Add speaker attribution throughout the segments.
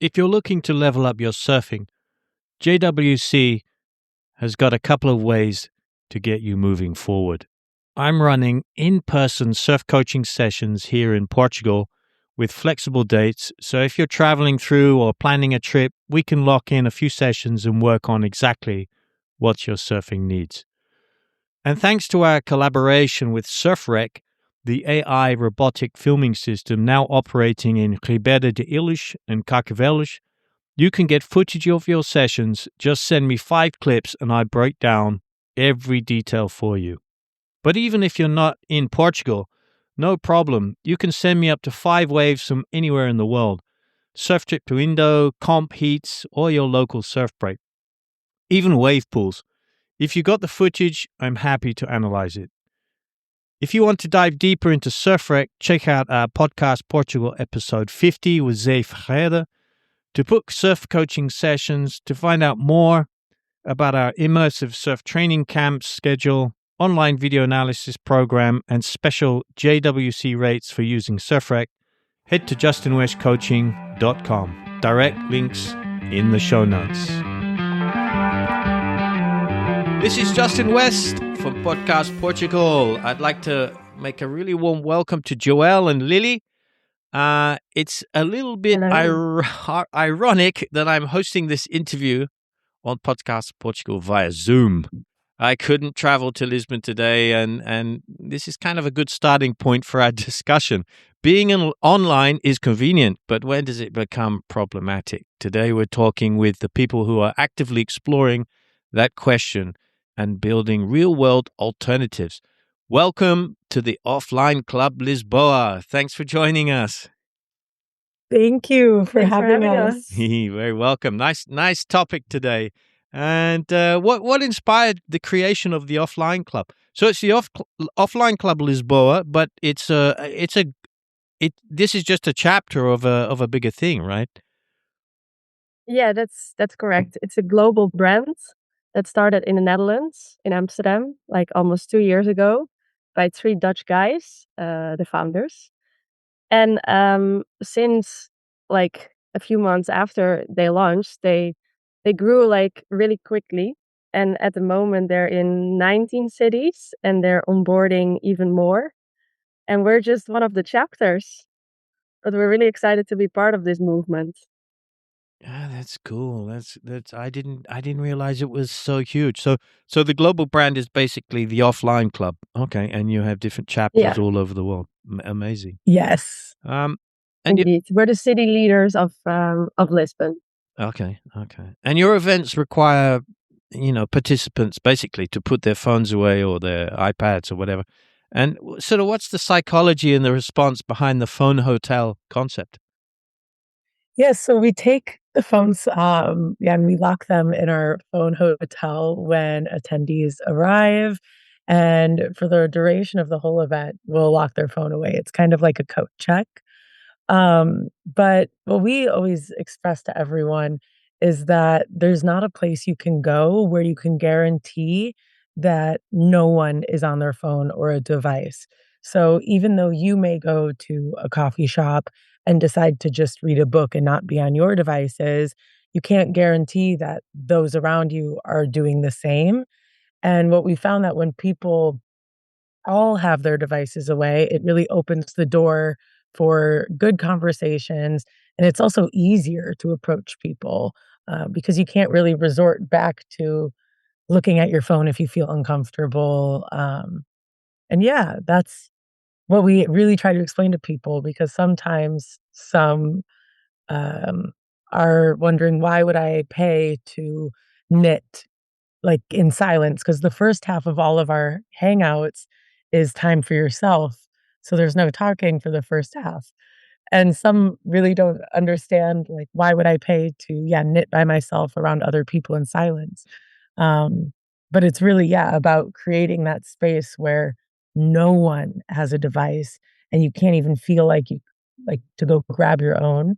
Speaker 1: if you're looking to level up your surfing, JWC has got a couple of ways to get you moving forward. I'm running in-person surf coaching sessions here in Portugal with flexible dates. So if you're traveling through or planning a trip, we can lock in a few sessions and work on exactly what your surfing needs. And thanks to our collaboration with SurfRec, the AI robotic filming system now operating in Ribeira de Ilhas and Carcavelos, you can get footage of your sessions. Just send me 5 clips and I break down every detail for you. But even if you're not in Portugal, no problem. You can send me up to 5 waves from anywhere in the world. Surf trip to Indo, comp heats, or your local surf break. Even wave pools. If you got the footage, I'm happy to analyze it. If you want to dive deeper into SurfRec, check out our Podcast Portugal episode 50 with Zé Ferreira to book surf coaching sessions, to find out more about our immersive surf training camp schedule, online video analysis program, and special JWC rates for using SurfRec. Head to justinwestcoaching.com. Direct links in the show notes. This is Justin West from Podcast Portugal. I'd like to make a really warm welcome to Joëlle and Lilly. It's a little bit ironic that I'm hosting this interview on Podcast Portugal via Zoom. I couldn't travel to Lisbon today, and this is kind of a good starting point for our discussion. Being online is convenient, but when does it become problematic? Today we're talking with the people who are actively exploring that question and building real-world alternatives. Welcome to the Offline Club Lisboa. Thanks for joining us.
Speaker 2: Thank you for having us.
Speaker 1: Very welcome. Nice topic today. And what inspired the creation of the Offline Club? So it's the Offline Club Lisboa, but this is just a chapter of a bigger thing, right?
Speaker 2: Yeah, that's correct. It's a global brand that started in the Netherlands, in Amsterdam, like almost 2 years ago, by 3 Dutch guys, the founders. And since like a few months after they launched, they grew like really quickly. And at the moment, they're in 19 cities and they're onboarding even more. And we're just one of the chapters. But we're really excited to be part of this movement.
Speaker 1: Yeah, that's cool. That's I didn't realize it was so huge. So the global brand is basically the Offline Club. Okay, and you have different chapters all over the world. Amazing.
Speaker 2: Yes.
Speaker 1: And
Speaker 2: indeed, we're the city leaders of Lisbon.
Speaker 1: Okay. And your events require, participants basically to put their phones away or their iPads or whatever. And sort of what's the psychology and the response behind the phone hotel concept?
Speaker 2: Yes, so we take the phones, and we lock them in our phone hotel when attendees arrive. And for the duration of the whole event, we'll lock their phone away. It's kind of like a coat check. But what we always express to everyone is that there's not a place you can go where you can guarantee that no one is on their phone or a device. So even though you may go to a coffee shop and decide to just read a book and not be on your devices, you can't guarantee that those around you are doing the same. And what we found that when people all have their devices away, it really opens the door for good conversations. And it's also easier to approach people because you can't really resort back to looking at your phone if you feel uncomfortable. And yeah, that's what we really try to explain to people, because sometimes some are wondering, why would I pay to knit like in silence? Because the first half of all of our hangouts is time for yourself. So there's no talking for the first half. And some really don't understand, like, why would I pay to, knit by myself around other people in silence? But it's really, about creating that space where no one has a device and you can't even feel like you like to go grab your own.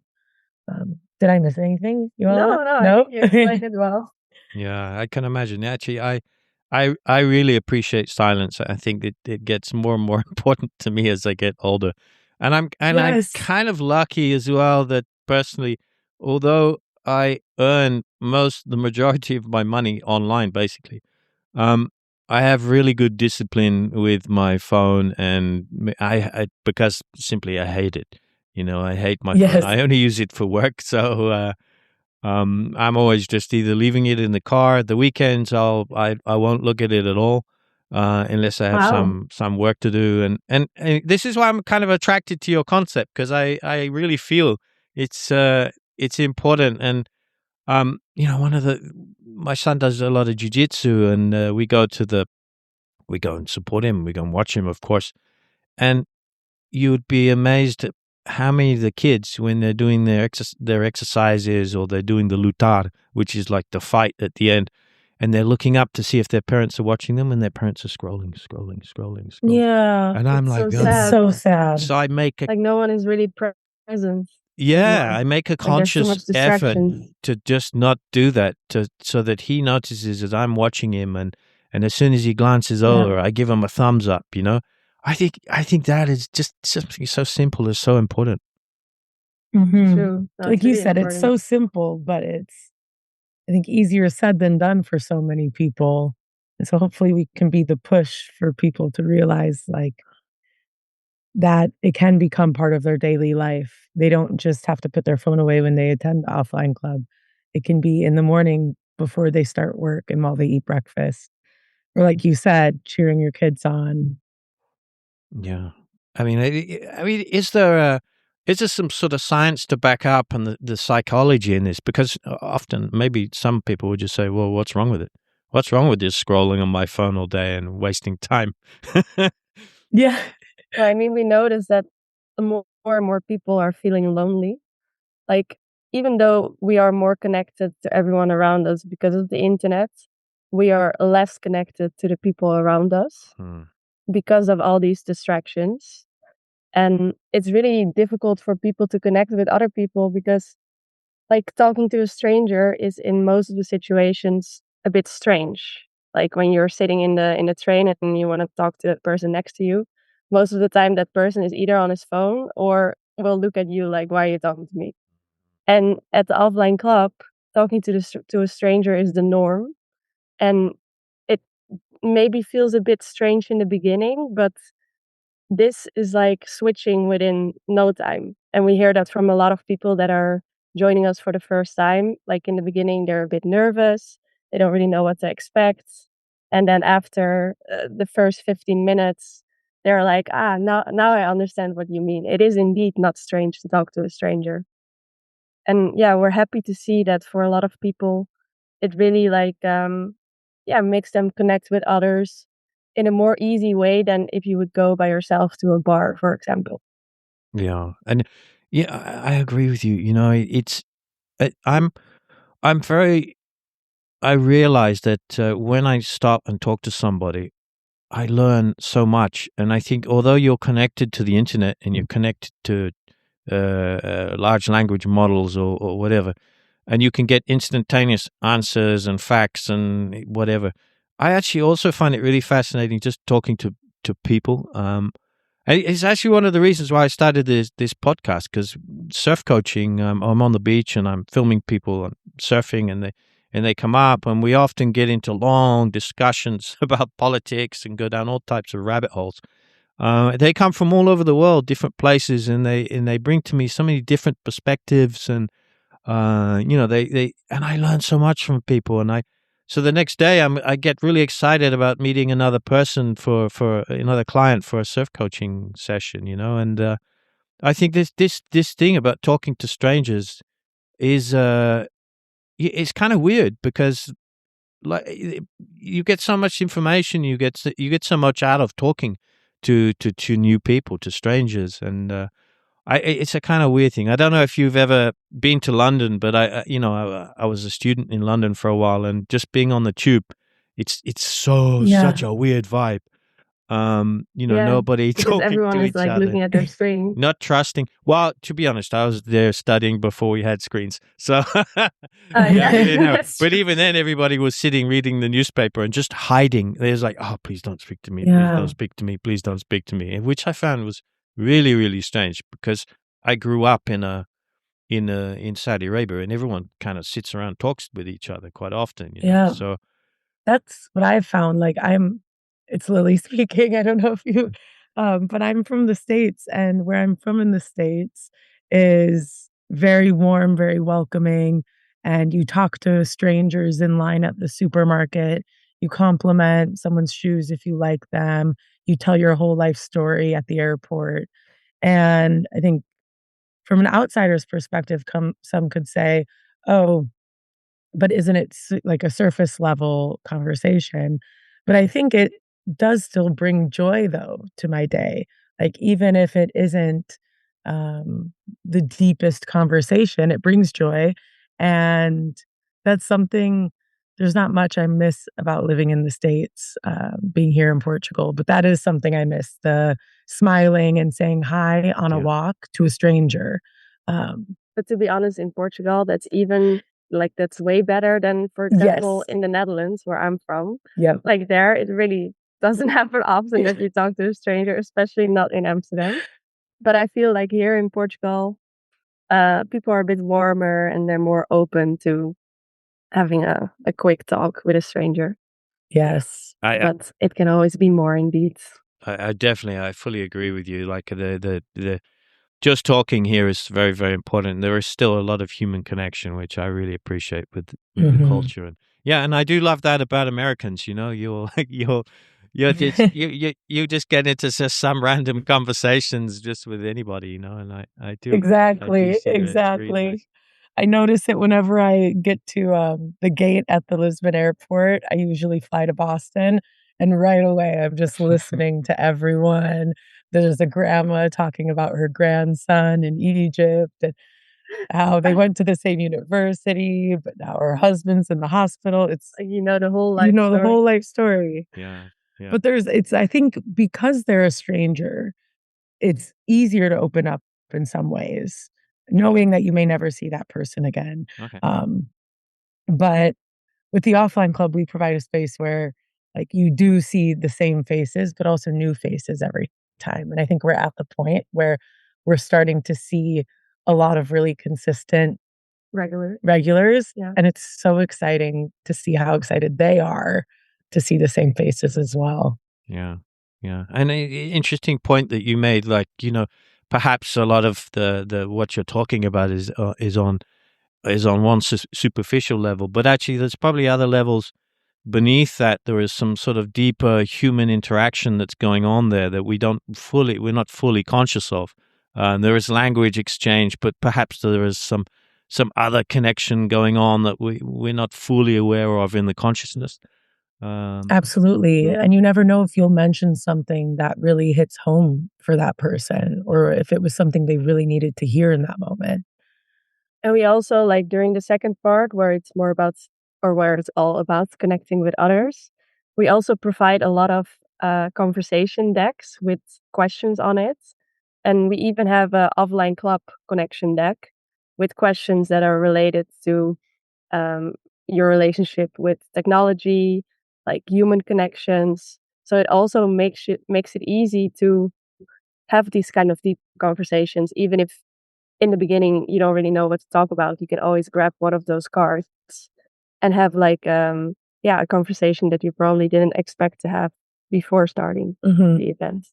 Speaker 2: Did I miss anything?
Speaker 3: No, I think you explained it well.
Speaker 1: Yeah, I can imagine. Actually, I really appreciate silence. I think it gets more and more important to me as I get older. And I'm kind of lucky as well that personally although I earn the majority of my money online, basically, I have really good discipline with my phone, and because simply I hate it. I hate my phone.
Speaker 2: Yes.
Speaker 1: I only use it for work, so I'm always just either leaving it in the car. The weekends, I won't look at it at all, unless I have
Speaker 3: Wow.
Speaker 1: some work to do. And this is why I'm kind of attracted to your concept, because I really feel it's important. And my son does a lot of jujitsu, and we go and support him. We go and watch him, of course. And you'd be amazed at how many of the kids, when they're doing their exercises, or they're doing the lutar, which is like the fight at the end, and they're looking up to see if their parents are watching them, and their parents are scrolling.
Speaker 2: Yeah.
Speaker 1: And I'm
Speaker 3: It's
Speaker 1: like,
Speaker 3: so
Speaker 1: "Oh."
Speaker 3: sad.
Speaker 2: So sad.
Speaker 1: So I make
Speaker 3: Like no one is really present
Speaker 1: yeah,
Speaker 3: anymore.
Speaker 1: I make a
Speaker 3: Like there's too
Speaker 1: conscious
Speaker 3: much
Speaker 1: effort
Speaker 3: distraction.
Speaker 1: to just not do that, so that he notices that I'm watching him, and as soon as he glances over, I give him a thumbs up. I think that is just something so simple is so important.
Speaker 2: Mm-hmm.
Speaker 3: True. No,
Speaker 2: Like
Speaker 3: it's
Speaker 2: you
Speaker 3: really
Speaker 2: said, it's
Speaker 3: important.
Speaker 2: so simple, but it's, I think, easier said than done for so many people. And so hopefully we can be the push for people to realize like that it can become part of their daily life. They don't just have to put their phone away when they attend the offline club. It can be in the morning before they start work and while they eat breakfast. Or like you said, cheering your kids on.
Speaker 1: Yeah. I mean, is there some sort of science to back up and the psychology in this? Because often, maybe some people would just say, "Well, what's wrong with it? What's wrong with just scrolling on my phone all day and wasting time?"
Speaker 2: Yeah.
Speaker 3: I mean, we notice that the more and more people are feeling lonely. Like, even though we are more connected to everyone around us because of the internet, we are less connected to the people around us
Speaker 1: Hmm.
Speaker 3: because of all these distractions. And it's really difficult for people to connect with other people because, like, talking to a stranger is in most of the situations a bit strange. Like when you're sitting in the train and you want to talk to that person next to you, most of the time that person is either on his phone or will look at you like, "Why are you talking to me?" And at the offline club, talking to to a stranger is the norm, and it maybe feels a bit strange in the beginning, but this is like switching within no time. And we hear that from a lot of people that are joining us for the first time. Like in the beginning, they're a bit nervous, they don't really know what to expect. And then after the first 15 minutes, they're like, now I understand what you mean. It is indeed not strange to talk to a stranger. And yeah, we're happy to see that for a lot of people, it really makes them connect with others in a more easy way than if you would go by yourself to a bar, for example.
Speaker 1: Yeah, and yeah, I agree with you. It's I'm very. I realize that when I stop and talk to somebody, I learn so much. And I think, although you're connected to the internet and you're connected to large language models, or whatever, and you can get instantaneous answers and facts and whatever, I actually also find it really fascinating just talking to people. And it's actually one of the reasons why I started this podcast, because surf coaching, I'm on the beach and I'm filming people surfing, and they come up, and we often get into long discussions about politics and go down all types of rabbit holes. They come from all over the world, different places, and they bring to me so many different perspectives, and they and I learn so much from people, and so the next day I get really excited about meeting another person for another client for a surf coaching session, and I think this thing about talking to strangers is it's kind of weird, because like you get so much information, you get so much out of talking to new people, to strangers, and it's a kind of weird thing. I don't know if you've ever been to London, but I was a student in London for a while, and just being on the tube, it's
Speaker 2: Yeah.
Speaker 1: such a weird vibe.
Speaker 3: Yeah,
Speaker 1: Nobody
Speaker 3: because
Speaker 1: talking
Speaker 3: everyone
Speaker 1: to
Speaker 3: is
Speaker 1: each
Speaker 3: like
Speaker 1: other,
Speaker 3: looking at their screen.
Speaker 1: not trusting. Well, to be honest, I was there studying before we had screens, so
Speaker 3: Yeah,
Speaker 1: we didn't have.
Speaker 3: that's
Speaker 1: But
Speaker 3: true.
Speaker 1: even then, everybody was sitting reading the newspaper and just hiding. There's like, "Oh, please don't speak to me. Please don't
Speaker 2: Yeah.
Speaker 1: speak to me. Please don't speak to me," which I found was really, really strange, because I grew up in Saudi Arabia, and everyone kind of sits around, talks with each other quite often.
Speaker 2: Yeah.
Speaker 1: So
Speaker 2: That's what I've found. Like it's Lily speaking. I don't know if you, but I'm from the States, and where I'm from in the States is very warm, very welcoming. And you talk to strangers in line at the supermarket. You compliment someone's shoes if you like them. You tell your whole life story at the airport. And I think from an outsider's perspective, some could say, oh, but isn't it like a surface level conversation? But I think it does still bring joy though to my day. Like even if it isn't the deepest conversation, it brings joy, and that's something. There's not much I miss about living in the States, being here in Portugal, but that is something I miss: the smiling and saying hi on a walk to a stranger.
Speaker 3: But to be honest, in Portugal, that's way better than, for example,
Speaker 2: Yes.
Speaker 3: in the Netherlands, where I'm from.
Speaker 2: Yeah.
Speaker 3: Like there, it really doesn't happen often that you talk to a stranger, especially not in Amsterdam. But I feel like here in Portugal, people are a bit warmer and they're more open to having a quick talk with a stranger.
Speaker 2: Yes.
Speaker 3: But it can always be more indeed.
Speaker 1: I fully agree with you. Like the just talking here is very, very important. There is still a lot of human connection, which I really appreciate with the culture. And and I do love that about Americans. You'll you just get into just some random conversations just with anybody. And I do
Speaker 2: Exactly.
Speaker 1: see that. It's really nice.
Speaker 2: I notice it whenever I get to the gate at the Lisbon airport. I usually fly to Boston, and right away I'm just listening to everyone. There's a grandma talking about her grandson in Egypt and how they went to the same university, but now her husband's in the hospital. It's
Speaker 3: the whole life
Speaker 2: the whole life story.
Speaker 1: Yeah.
Speaker 2: But I think because they're a stranger, it's easier to open up in some ways, knowing that you may never see that person again.
Speaker 1: Okay.
Speaker 2: But with the offline club, we provide a space where like you do see the same faces, but also new faces every time. And I think we're at the point where we're starting to see a lot of really consistent regulars.
Speaker 3: Yeah.
Speaker 2: And it's so exciting to see how excited they are to see the same faces as well.
Speaker 1: Yeah. And an interesting point that you made, like, perhaps a lot of the what you're talking about is on one superficial level, but actually there's probably other levels beneath that. There is some sort of deeper human interaction that's going on there that we're not fully conscious of. There is language exchange, but perhaps there is some other connection going on that we're not fully aware of in the consciousness.
Speaker 2: Absolutely.
Speaker 3: Yeah.
Speaker 2: And you never know if you'll mention something that really hits home for that person, or if it was something they really needed to hear in that moment.
Speaker 3: And we also, like, during the second part where it's all about connecting with others, we also provide a lot of conversation decks with questions on it. And we even have a offline club connection deck with questions that are related to your relationship with technology, like human connections. So it also makes it easy to have these kind of deep conversations, even if in the beginning you don't really know what to talk about. You can always grab one of those cards and have like a conversation that you probably didn't expect to have before starting the event.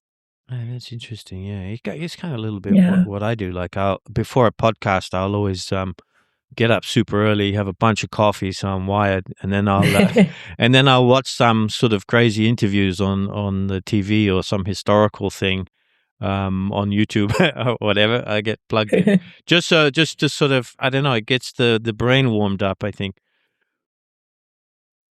Speaker 1: That's interesting. Yeah, it's kind of a little bit what I do. Like, before a podcast, I'll always get up super early, have a bunch of coffee, so I'm wired, and then I'll watch some sort of crazy interviews on the TV or some historical thing on YouTube or whatever. I get plugged in just to sort of, I don't know, it gets the brain warmed up, I think.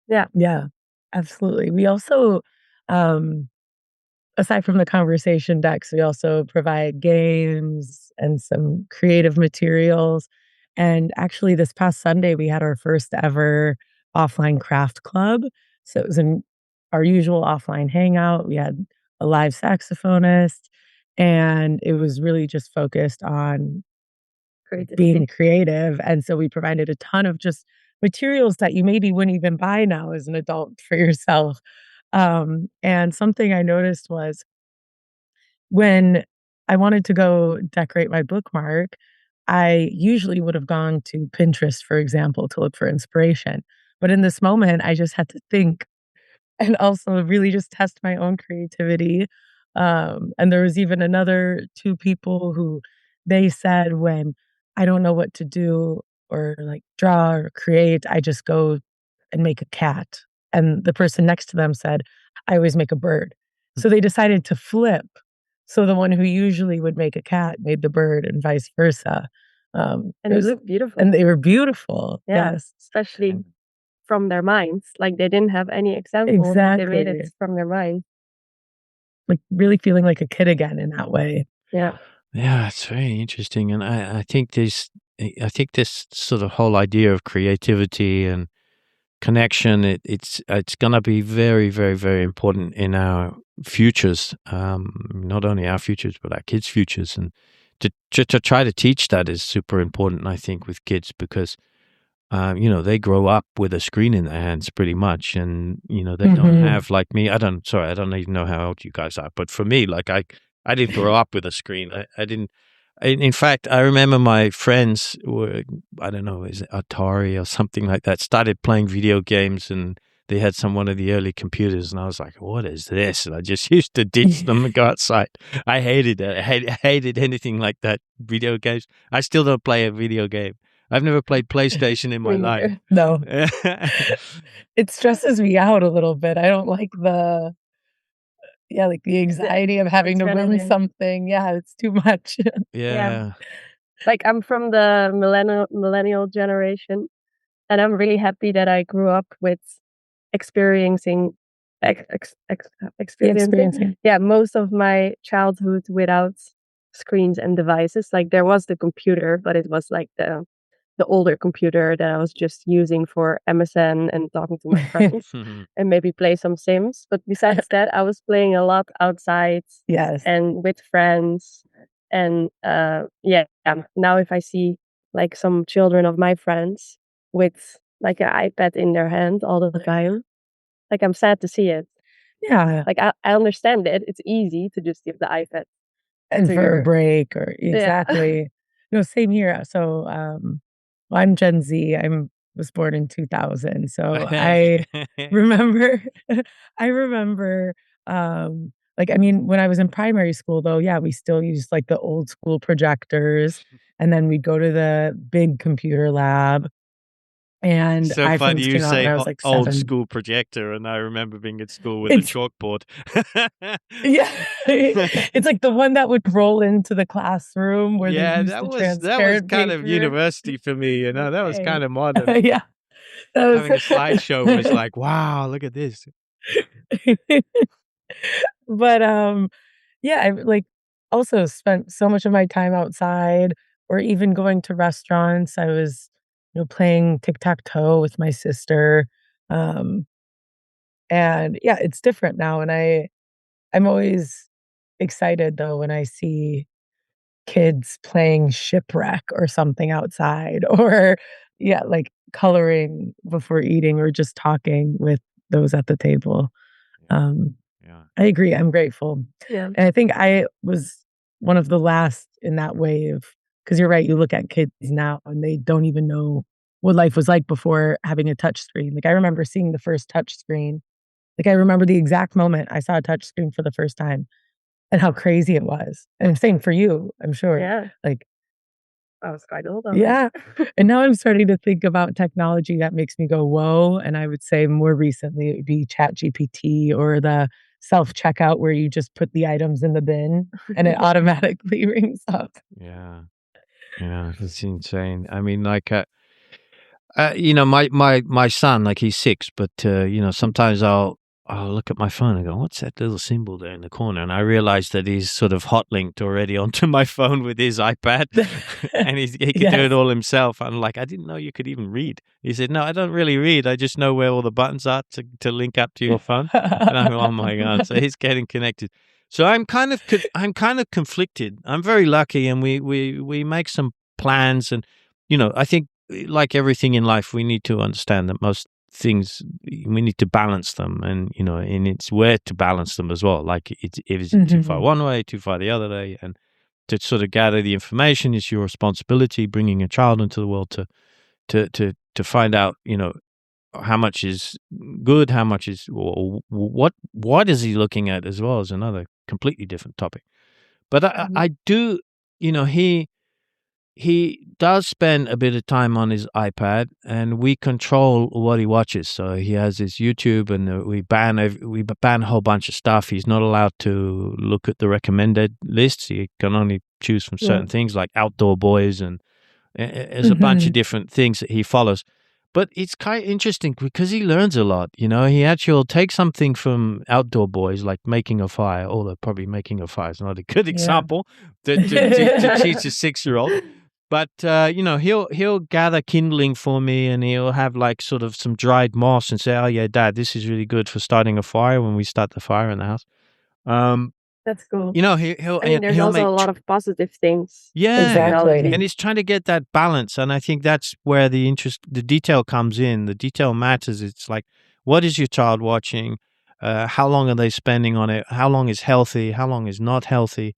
Speaker 2: Yeah, absolutely. We also, aside from the conversation decks, we also provide games and some creative materials. And actually, this past Sunday, we had our first ever offline craft club. So it was our usual offline hangout. We had a live saxophonist, and it was really just focused on being creative. And so we provided a ton of just materials that you maybe wouldn't even buy now as an adult for yourself. And something I noticed was when I wanted to go decorate my bookmark, I usually would have gone to Pinterest, for example, to look for inspiration. But in this moment, I just had to think and also really just test my own creativity. And there was even another two people who they said when I don't know what to do or like draw or create, I just go and make a cat. And the person next to them said, I always make a bird. So they decided to flip. So the one who usually would make a cat made the bird and vice versa.
Speaker 3: And it looked beautiful.
Speaker 2: And they were beautiful.
Speaker 3: Yeah,
Speaker 2: Yes.
Speaker 3: especially from their minds. Like they didn't have any example.
Speaker 2: Exactly.
Speaker 3: They made it from their mind.
Speaker 2: Like really feeling like a kid again in that way.
Speaker 3: Yeah.
Speaker 1: Yeah, it's very interesting. And I think this sort of whole idea of creativity and connection, it's gonna be very, very, very important in our futures. Not only our futures, but our kids' futures. And to try to teach that is super important, I think, with kids, because they grow up with a screen in their hands pretty much, and they don't have, like me. I don't even know how old you guys are, but for me, like I didn't grow up with a screen. I didn't. In fact, I remember my friends were, I don't know, is it Atari or something like that, started playing video games, and they had one of the early computers, and I was like, what is this? And I just used to ditch them and go outside. I hated it. I hated anything like that, video games. I still don't play a video game. I've never played PlayStation in my life.
Speaker 2: No. It stresses me out a little bit. I don't like the anxiety of having to win something. Yeah, it's too much.
Speaker 1: Yeah.
Speaker 3: Like I'm from the millennial generation, and I'm really happy that I grew up with experiencing most of my childhood without screens and devices. Like there was the computer, but it was like the older computer that I was just using for MSN and talking to my friends and maybe play some Sims. But besides that, I was playing a lot outside and with friends. And now if I see like some children of my friends with like an iPad in their hand all the time, like I'm sad to see it.
Speaker 2: Yeah.
Speaker 3: Like I understand it. It's easy to just give the iPad.
Speaker 2: And for a break or exactly. No, same here. So I'm Gen Z. I was born in 2000. So I remember, when I was in primary school, though, we still used like the old school projectors. And then we'd go to the big computer lab. And
Speaker 1: so
Speaker 2: I
Speaker 1: funny you say
Speaker 2: I was like
Speaker 1: old
Speaker 2: 7.
Speaker 1: school projector, and I remember being at school with a chalkboard.
Speaker 2: Yeah, it's like the one that would roll into the classroom where they used
Speaker 1: that
Speaker 2: the
Speaker 1: was
Speaker 2: transparent
Speaker 1: kind of
Speaker 2: paper.
Speaker 1: university for me. That was kind of modern.
Speaker 2: Yeah,
Speaker 1: having a slideshow was like, wow, look at this.
Speaker 2: But I like also spent so much of my time outside, or even going to restaurants. I was playing tic-tac-toe with my sister. And it's different now. And I'm always excited though when I see kids playing shipwreck or something outside, or like coloring before eating, or just talking with those at the table. I agree. I'm grateful.
Speaker 3: Yeah.
Speaker 2: And I think I was one of the last in that wave, because you're right. You look at kids now and they don't even know what life was like before having a touch screen. Like I remember seeing the first touch screen. Like I remember the exact moment I saw a touch screen for the first time and how crazy it was. And same for you, I'm sure.
Speaker 3: Yeah.
Speaker 2: Like
Speaker 3: I was quite old.
Speaker 2: Yeah. And now I'm starting to think about technology that makes me go, whoa. And I would say more recently it would be ChatGPT or the self-checkout where you just put the items in the bin and it automatically rings up.
Speaker 1: Yeah, that's insane. I mean, like, my son, like he's 6, but sometimes I'll look at my phone and go, what's that little symbol there in the corner? And I realize that he's sort of hot linked already onto my phone with his iPad and he can do it all himself. I'm like, I didn't know you could even read. He said, no, I don't really read. I just know where all the buttons are to link up to your phone. And I'm, oh my God. So he's getting connected. So I'm kind of conflicted. I'm very lucky, and we make some plans, and I think like everything in life, we need to understand that most things we need to balance them, and and it's where to balance them as well. Like it's too far one way, too far the other way, and to sort of gather the information. It's your responsibility bringing a child into the world to find out, how much is good, how much is, or what is he looking at as well, as another completely different topic. But I do, he does spend a bit of time on his iPad, and we control what he watches. So he has his YouTube, and we ban a whole bunch of stuff. He's not allowed to look at the recommended lists. He can only choose from certain things like Outdoor Boys, and there's a bunch of different things that he follows. But it's kind of interesting because he learns a lot. He actually will take something from Outdoor Boys, like making a fire, although probably making a fire is not a good example to teach a 6-year-old. But, he'll gather kindling for me, and he'll have like sort of some dried moss and say, oh, yeah, Dad, this is really good for starting a fire when we start the fire in the house.
Speaker 3: That's cool.
Speaker 1: There's
Speaker 3: also a lot of positive things.
Speaker 1: Yeah,
Speaker 2: exactly.
Speaker 1: And he's trying to get that balance. And I think that's where the detail comes in. The detail matters. It's like, what is your child watching? How long are they spending on it? How long is healthy? How long is not healthy?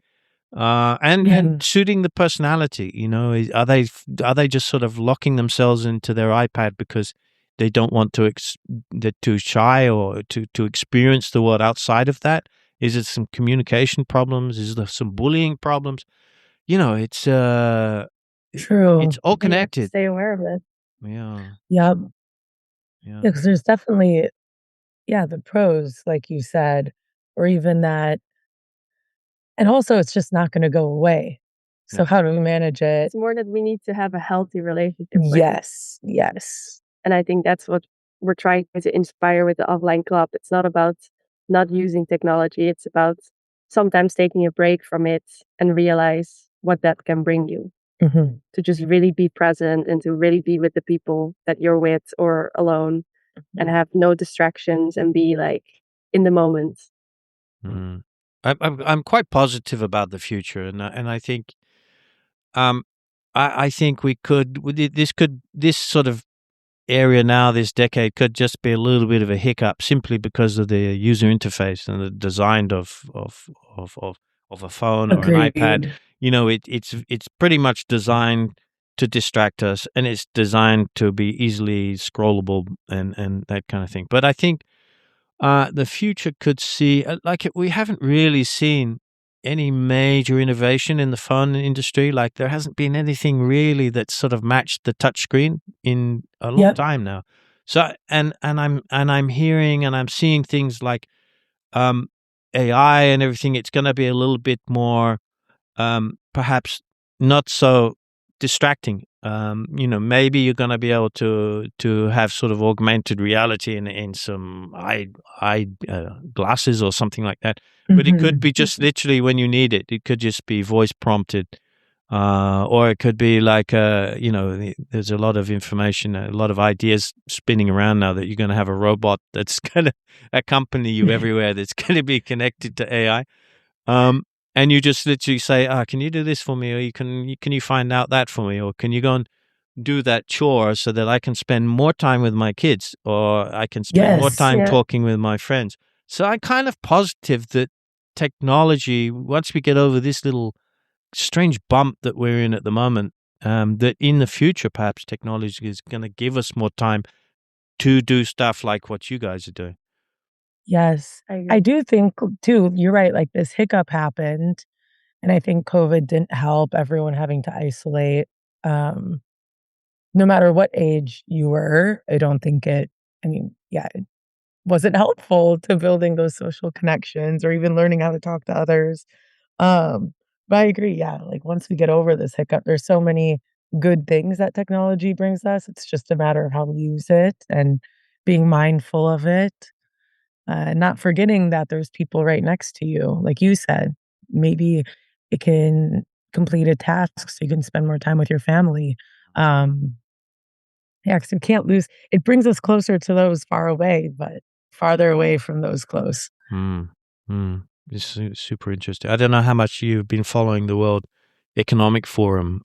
Speaker 1: And suiting the personality. Are they just sort of locking themselves into their iPad because they don't want to they're too shy or to experience the world outside of that? Is it some communication problems? Is there some bullying problems? It's
Speaker 2: True.
Speaker 1: It's all connected.
Speaker 3: Stay aware of it.
Speaker 1: Yeah.
Speaker 2: Yep. Yeah, because there's definitely, the pros, like you said, or even that. And also, it's just not going to go away. So how do we manage it?
Speaker 3: It's more that we need to have a healthy relationship with it.
Speaker 2: Yes.
Speaker 3: And I think that's what we're trying to inspire with the Offline Club. It's not about not using technology. It's about sometimes taking a break from it and realize what that can bring you. To just really be present and to really be with the people that you're with or alone and have no distractions and be like in the moment.
Speaker 1: I'm quite positive about the future, and I think I think we could this sort of area now, this decade, could just be a little bit of a hiccup simply because of the user interface and the design of a phone or an iPad. It's pretty much designed to distract us, and it's designed to be easily scrollable and that kind of thing. But I think the future could see we haven't really seen any major innovation in the phone industry. Like there hasn't been anything really that sort of matched the touchscreen in a long time now. So and I'm hearing and I'm seeing things like AI and everything. It's going to be a little bit more perhaps not so distracting. Maybe you're going to be able to have sort of augmented reality in some eye glasses or something like that. But it could be just literally when you need it. It could just be voice prompted, or it could be like there's a lot of information, a lot of ideas spinning around now that you're going to have a robot that's going to accompany you everywhere. That's going to be connected to AI. And you just literally say, can you do this for me? Or can you find out that for me? Or can you go and do that chore so that I can spend more time with my kids, or I can spend more time talking with my friends? So I'm kind of positive that technology, once we get over this little strange bump that we're in at the moment, that in the future, perhaps technology is going to give us more time to do stuff like what you guys are doing.
Speaker 2: Yes. I do think, too, you're right, like this hiccup happened, and I think COVID didn't help, everyone having to isolate. No matter what age you were, I don't think it wasn't helpful to building those social connections or even learning how to talk to others. But I agree, like once we get over this hiccup, there's so many good things that technology brings us. It's just a matter of how we use it and being mindful of it. Not forgetting that there's people right next to you. Like you said, maybe it can complete a task so you can spend more time with your family. Because we can't lose. It brings us closer to those far away, but farther away from those close.
Speaker 1: It's super interesting. I don't know how much you've been following the World Economic Forum,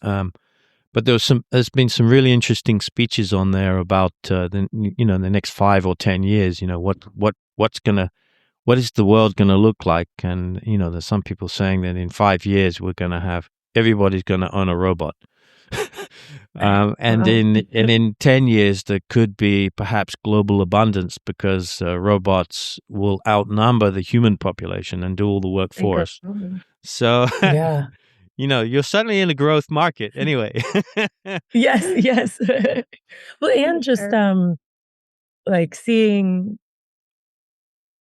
Speaker 1: but there's been some really interesting speeches on there about the next 5 or 10 years. What's what is the world going to look like? And, there's some people saying that in 5 years, everybody's going to own a robot. And in 10 years, there could be perhaps global abundance because robots will outnumber the human population and do all the work for us. So,
Speaker 2: Yeah.
Speaker 1: you're certainly in a growth market anyway.
Speaker 2: Yes. Well, and just like seeing,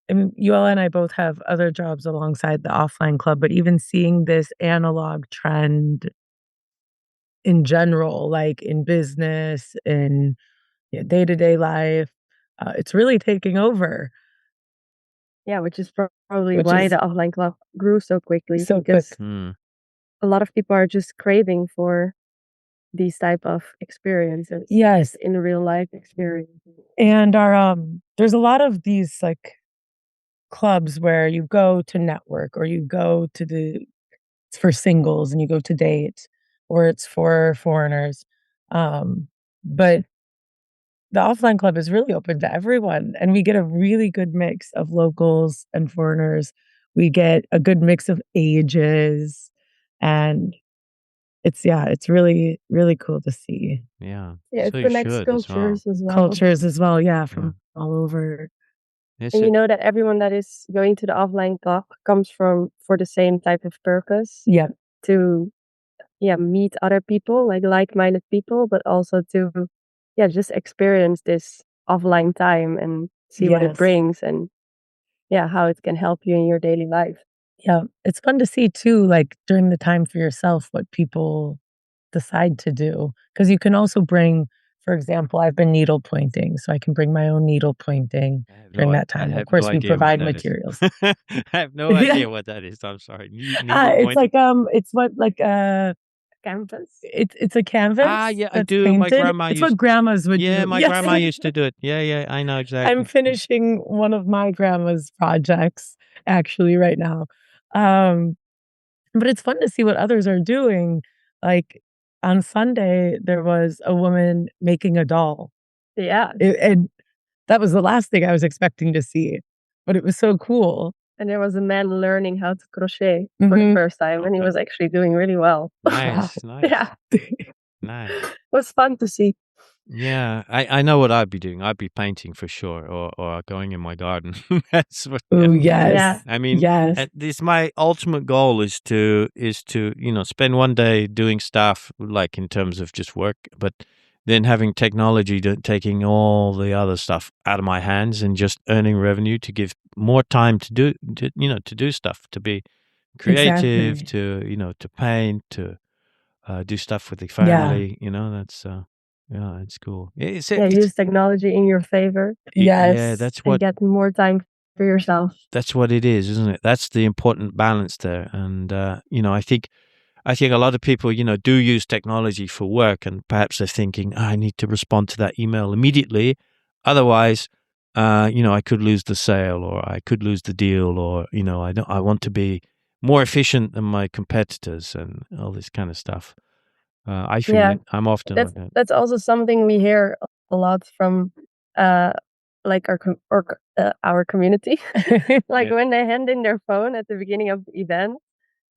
Speaker 2: I mean, Joëlle and I both have other jobs alongside the offline club, but even seeing this analog trend in general, like in business, in day-to-day life, it's really taking over.
Speaker 3: Yeah, which is probably why the offline club grew so quickly. Because a lot of people are just craving for these type of experiences.
Speaker 2: Yes,
Speaker 3: in real life experience.
Speaker 2: And there's a lot of these like clubs where you go to network, or you go to it's for singles, and you go to date, or it's for foreigners. But the offline club is really open to everyone, and we get a really good mix of locals and foreigners. We get a good mix of ages, and it's really, really cool to see.
Speaker 1: Yeah.
Speaker 3: It connects cultures as well.
Speaker 2: Cultures as well, from all over.
Speaker 3: And you know that everyone that is going to the offline club comes for the same type of purpose.
Speaker 2: Yeah.
Speaker 3: To meet other people, like-minded people, but also to just experience this offline time and see what it brings, and how it can help you in your daily life.
Speaker 2: Yeah, it's fun to see too, like during the time for yourself, what people decide to do. Because you can also bring, for example, I've been needle pointing, so I can bring my own needle pointing during that time. Of course, we provide materials.
Speaker 1: I have no idea what that is. I'm sorry.
Speaker 2: It's like it's what
Speaker 3: canvas.
Speaker 2: It's a canvas.
Speaker 1: Yeah, I do.
Speaker 2: Painted.
Speaker 1: My grandma
Speaker 2: It's what grandmas would do.
Speaker 1: Yeah, my grandma used to do it. Yeah, I know exactly.
Speaker 2: I'm finishing one of my grandma's projects actually right now. But it's fun to see what others are doing. Like on Sunday, there was a woman making a doll.
Speaker 3: Yeah.
Speaker 2: And that was the last thing I was expecting to see, but it was so cool.
Speaker 3: And there was a man learning how to crochet for the first time, and he was actually doing really well.
Speaker 1: Nice.
Speaker 3: Yeah.
Speaker 1: Nice.
Speaker 3: It was fun to see.
Speaker 1: Yeah, I know what I'd be doing. I'd be painting for sure, or going in my garden. That's what.
Speaker 2: Oh yes.
Speaker 3: Yeah.
Speaker 2: I mean, yes.
Speaker 1: This my ultimate goal is to spend one day doing stuff like in terms of just work, but then having technology taking all the other stuff out of my hands and just earning revenue to give more time to do stuff, to be creative, to paint, to do stuff with the family. That's. Yeah, it's cool.
Speaker 3: Use technology in your favor.
Speaker 2: Yes.
Speaker 1: Yeah, that's what.
Speaker 3: And get more time for yourself.
Speaker 1: That's what it is, isn't it? That's the important balance there. And I think a lot of people, do use technology for work, and perhaps they're thinking, I need to respond to that email immediately, otherwise, I could lose the sale, or I could lose the deal, or I want to be more efficient than my competitors, and all this kind of stuff. I feel it. I'm often like that.
Speaker 3: That's also something we hear a lot from like our community. When they hand in their phone at the beginning of the event,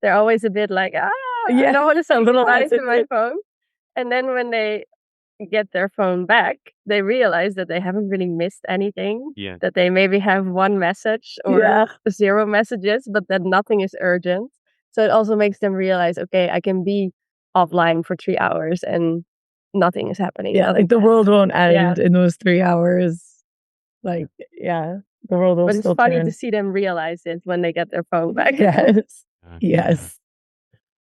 Speaker 3: they're always a bit like, I don't want to say goodbye to my phone. And then when they get their phone back, they realize that they haven't really missed anything.
Speaker 1: Yeah.
Speaker 3: That they maybe have one message or 0 messages, but that nothing is urgent. So it also makes them realize, okay, I can be offline for 3 hours and nothing is happening.
Speaker 2: Yeah, like the world won't end in those 3 hours. Like, the world will still turn.
Speaker 3: But it's funny to see them realize it when they get their phone back.
Speaker 2: Yes.
Speaker 1: Yeah.
Speaker 2: Yes.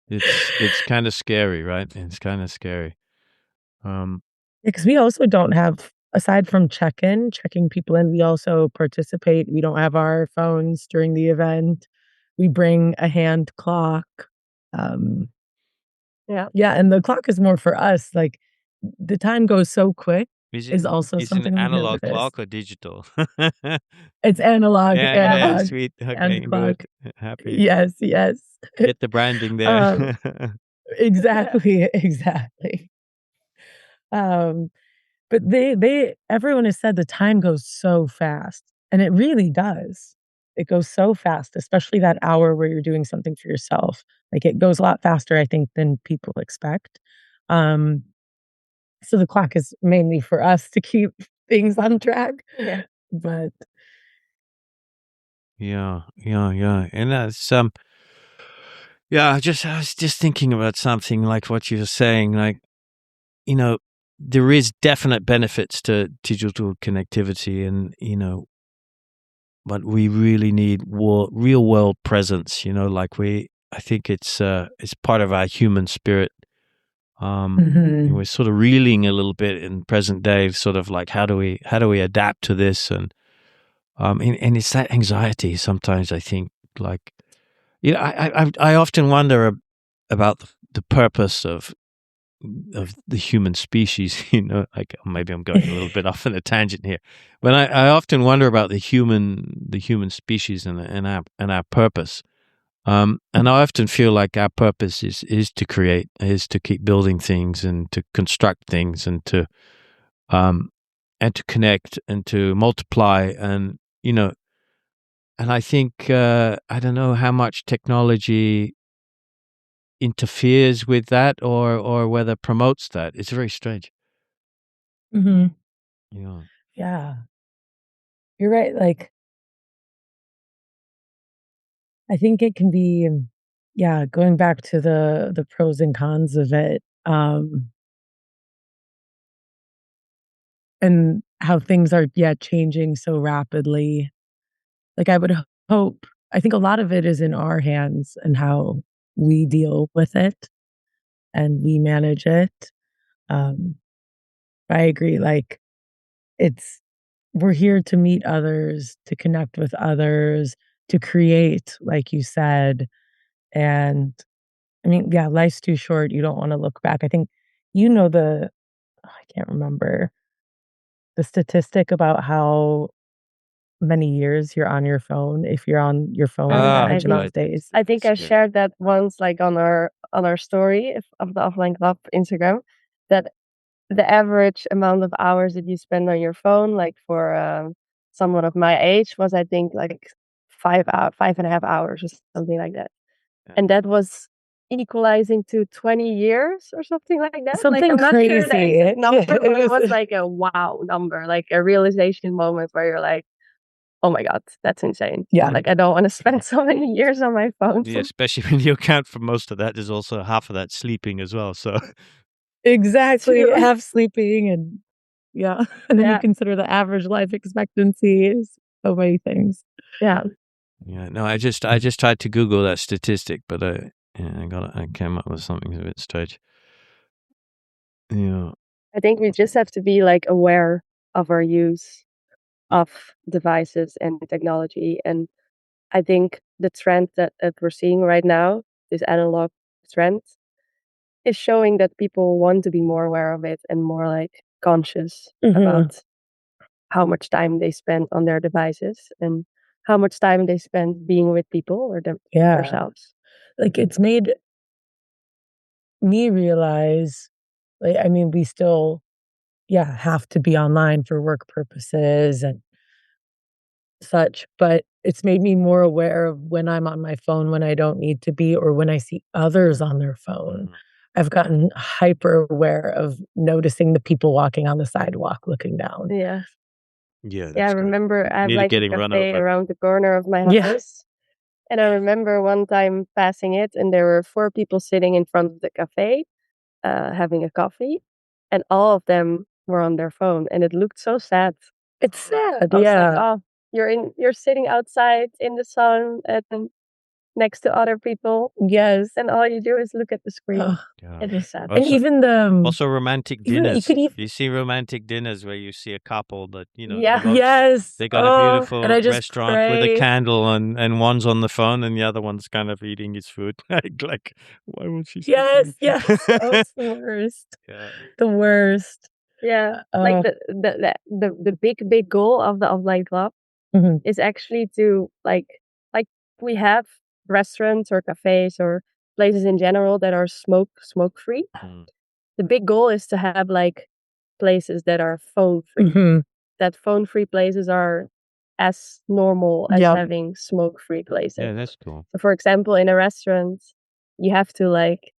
Speaker 1: It's kind of scary, right? It's kind of scary.
Speaker 2: Because we also don't have, aside from checking people in, we also participate. We don't have our phones during the event. We bring a hand clock. Yeah, and the clock is more for us. Like the time goes so quick. Is also something.
Speaker 1: It's an analog clock or digital?
Speaker 2: It's analog.
Speaker 1: Yeah, sweet. Okay, good. Happy.
Speaker 2: Yes.
Speaker 1: Get the branding there.
Speaker 2: Exactly. But everyone has said the time goes so fast, and it really does. it goes so fast, especially that hour where you're doing something for yourself. Like, it goes a lot faster, I think, than people expect. Um, so the clock is mainly for us to keep things on track.
Speaker 3: Yeah.
Speaker 2: But
Speaker 1: Yeah. And that's I was just thinking about something like what you were saying, like, there is definite benefits to digital connectivity, and but we really need real world presence. Like I think it's part of our human spirit. And we're sort of reeling a little bit in present day, sort of like how do we adapt to this, and it's that anxiety sometimes. I think, like, I often wonder about the purpose of the human species. Like, maybe I'm going a little bit off on a tangent here, but I often wonder about the human species and our purpose. And I often feel like our purpose is to create, is to keep building things and to construct things um, and to connect and to multiply, and I think I don't know how much technology interferes with that or whether promotes that. It's very strange.
Speaker 2: Mhm.
Speaker 1: Yeah.
Speaker 2: Yeah. You're right, like, I think it can be, going back to the pros and cons of it, and how things are, changing so rapidly. Like, I would hope I think a lot of it is in our hands and how we deal with it and we manage it. Um, I agree, like, it's we're here to meet others, to connect with others, to create, like you said, and I mean, life's too short, you don't wanna look back. I think I can't remember the statistic about how many years you're on your phone, if you're on your phone an
Speaker 3: I
Speaker 2: average amount
Speaker 3: think
Speaker 2: of days.
Speaker 3: I think I
Speaker 1: Scary.
Speaker 3: shared that once, like on our story of the Offline Club Instagram, that the average amount of hours that you spend on your phone, like for someone of my age, was I think like 5.5 hours or something like that,
Speaker 1: Yeah.
Speaker 3: and that was equalizing to 20 years or something like that. Like,
Speaker 2: Something
Speaker 3: I'm not sure the
Speaker 2: crazy.
Speaker 3: exact number, but it was
Speaker 2: was
Speaker 3: like a wow number, like a realization moment where you're like, oh my God, that's insane.
Speaker 2: Yeah.
Speaker 3: Like, I don't want to spend so many years on my phone.
Speaker 1: Yeah, especially when you account for most of that. There's also half of that sleeping as well. So
Speaker 2: Exactly,
Speaker 3: True.
Speaker 2: half sleeping and and then you
Speaker 3: Yeah.
Speaker 2: consider the average life expectancy is so many things.
Speaker 3: Yeah.
Speaker 1: yeah, no, I just tried to Google that statistic, but I came up with something a bit strange. Yeah.
Speaker 3: I think we just have to be like aware of our use of devices and technology. And I think the trend that we're seeing right now, this analog trend, is showing that people want to be more aware of it and more like conscious about how much time they spend on their devices and how much time they spend being with people or themselves.
Speaker 2: Like, it's made me realize, like, I mean, we still, have to be online for work purposes and such, but it's made me more aware of when I'm on my phone when I don't need to be, or when I see others on their phone. I've gotten hyper aware of noticing the people walking on the sidewalk looking down.
Speaker 3: Yeah.
Speaker 1: Yeah,
Speaker 3: Yeah, I remember I have
Speaker 1: Nearly
Speaker 3: like a
Speaker 1: getting run
Speaker 3: cafe
Speaker 1: over.
Speaker 3: around the corner of my
Speaker 2: Yeah.
Speaker 3: house. And I remember one time passing it, and there were 4 people sitting in front of the cafe, having a coffee, and all of them were on their phone, and it looked so sad.
Speaker 2: It's sad,
Speaker 3: I was like, "Oh, you're sitting outside in the sun and next to other people,
Speaker 2: Yes.
Speaker 3: and all you do is look at the screen."
Speaker 2: Ugh.
Speaker 1: Yeah.
Speaker 3: It was sad.
Speaker 2: And
Speaker 1: Also,
Speaker 2: even the
Speaker 1: also romantic
Speaker 2: even you
Speaker 1: dinners.
Speaker 2: could even
Speaker 1: You see romantic dinners where you see a couple that,
Speaker 3: Yeah.
Speaker 2: Yes.
Speaker 1: they got a
Speaker 2: Oh,
Speaker 1: beautiful
Speaker 2: and I just
Speaker 1: restaurant with a
Speaker 2: pray.
Speaker 1: candle, and one's on the phone and the other one's kind of eating his food. like, why would she speak to me?
Speaker 2: Yes. Oh, it's the worst.
Speaker 1: Yeah.
Speaker 2: The worst.
Speaker 3: Yeah, like the big goal of the Offline Club
Speaker 2: Mhm.
Speaker 3: is actually to like we have restaurants or cafes or places in general that are smoke free.
Speaker 1: Mm.
Speaker 3: The big goal is to have like places that are phone free.
Speaker 2: Mhm.
Speaker 3: That phone free places are as normal as
Speaker 2: Yep.
Speaker 3: having smoke-free places.
Speaker 1: Yeah, that's cool.
Speaker 3: So, for example, in a restaurant, you have to like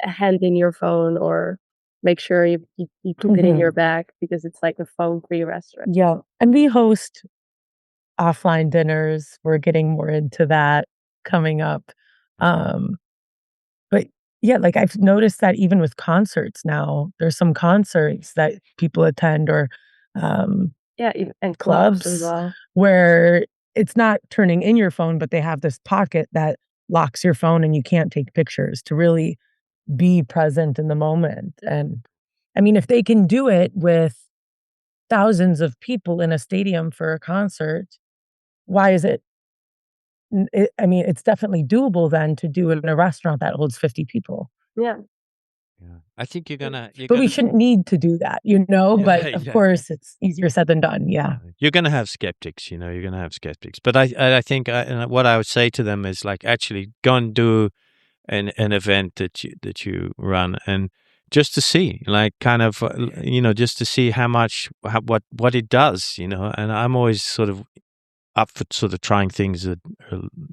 Speaker 3: hand in your phone or make sure you keep it in your bag because it's like a phone-free restaurant.
Speaker 2: Yeah. And we host offline dinners. We're getting more into that coming up. But yeah, like I've noticed that even with concerts now, there's some concerts that people attend or
Speaker 3: Yeah, and clubs as
Speaker 2: clubs
Speaker 3: well.
Speaker 2: where it's not turning in your phone, but they have this pocket that locks your phone and you can't take pictures to really be present in the moment. And I mean, if they can do it with thousands of people in a stadium for a concert, why is it? I mean, it's definitely doable then to do it in a restaurant that holds 50 people.
Speaker 3: Yeah.
Speaker 1: Yeah. I think you're gonna
Speaker 2: But we shouldn't need to do that, you know? But of
Speaker 1: Yeah.
Speaker 2: course, it's easier said than done. Yeah.
Speaker 1: You're gonna have skeptics, you know. You're gonna have skeptics, but I think and what I would say to them is like actually go and do an event that you run and just to see like kind of you know just to see what it does, you know. And I'm always sort of up for sort of trying things that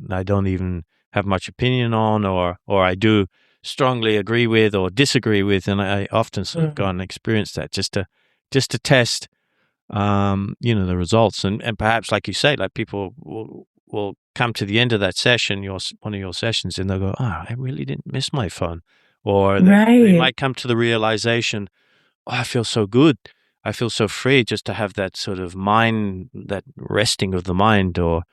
Speaker 1: I don't even have much opinion on or I do strongly agree with or disagree with, and I often sort of go and experience that just to test you know the results and perhaps like you say, like people will come to the end of that session, one of your sessions, and they'll go, oh, I really didn't miss my phone, or they might come to the realization, oh, I feel so good, I feel so free just to have that sort of mind, that resting of the mind, or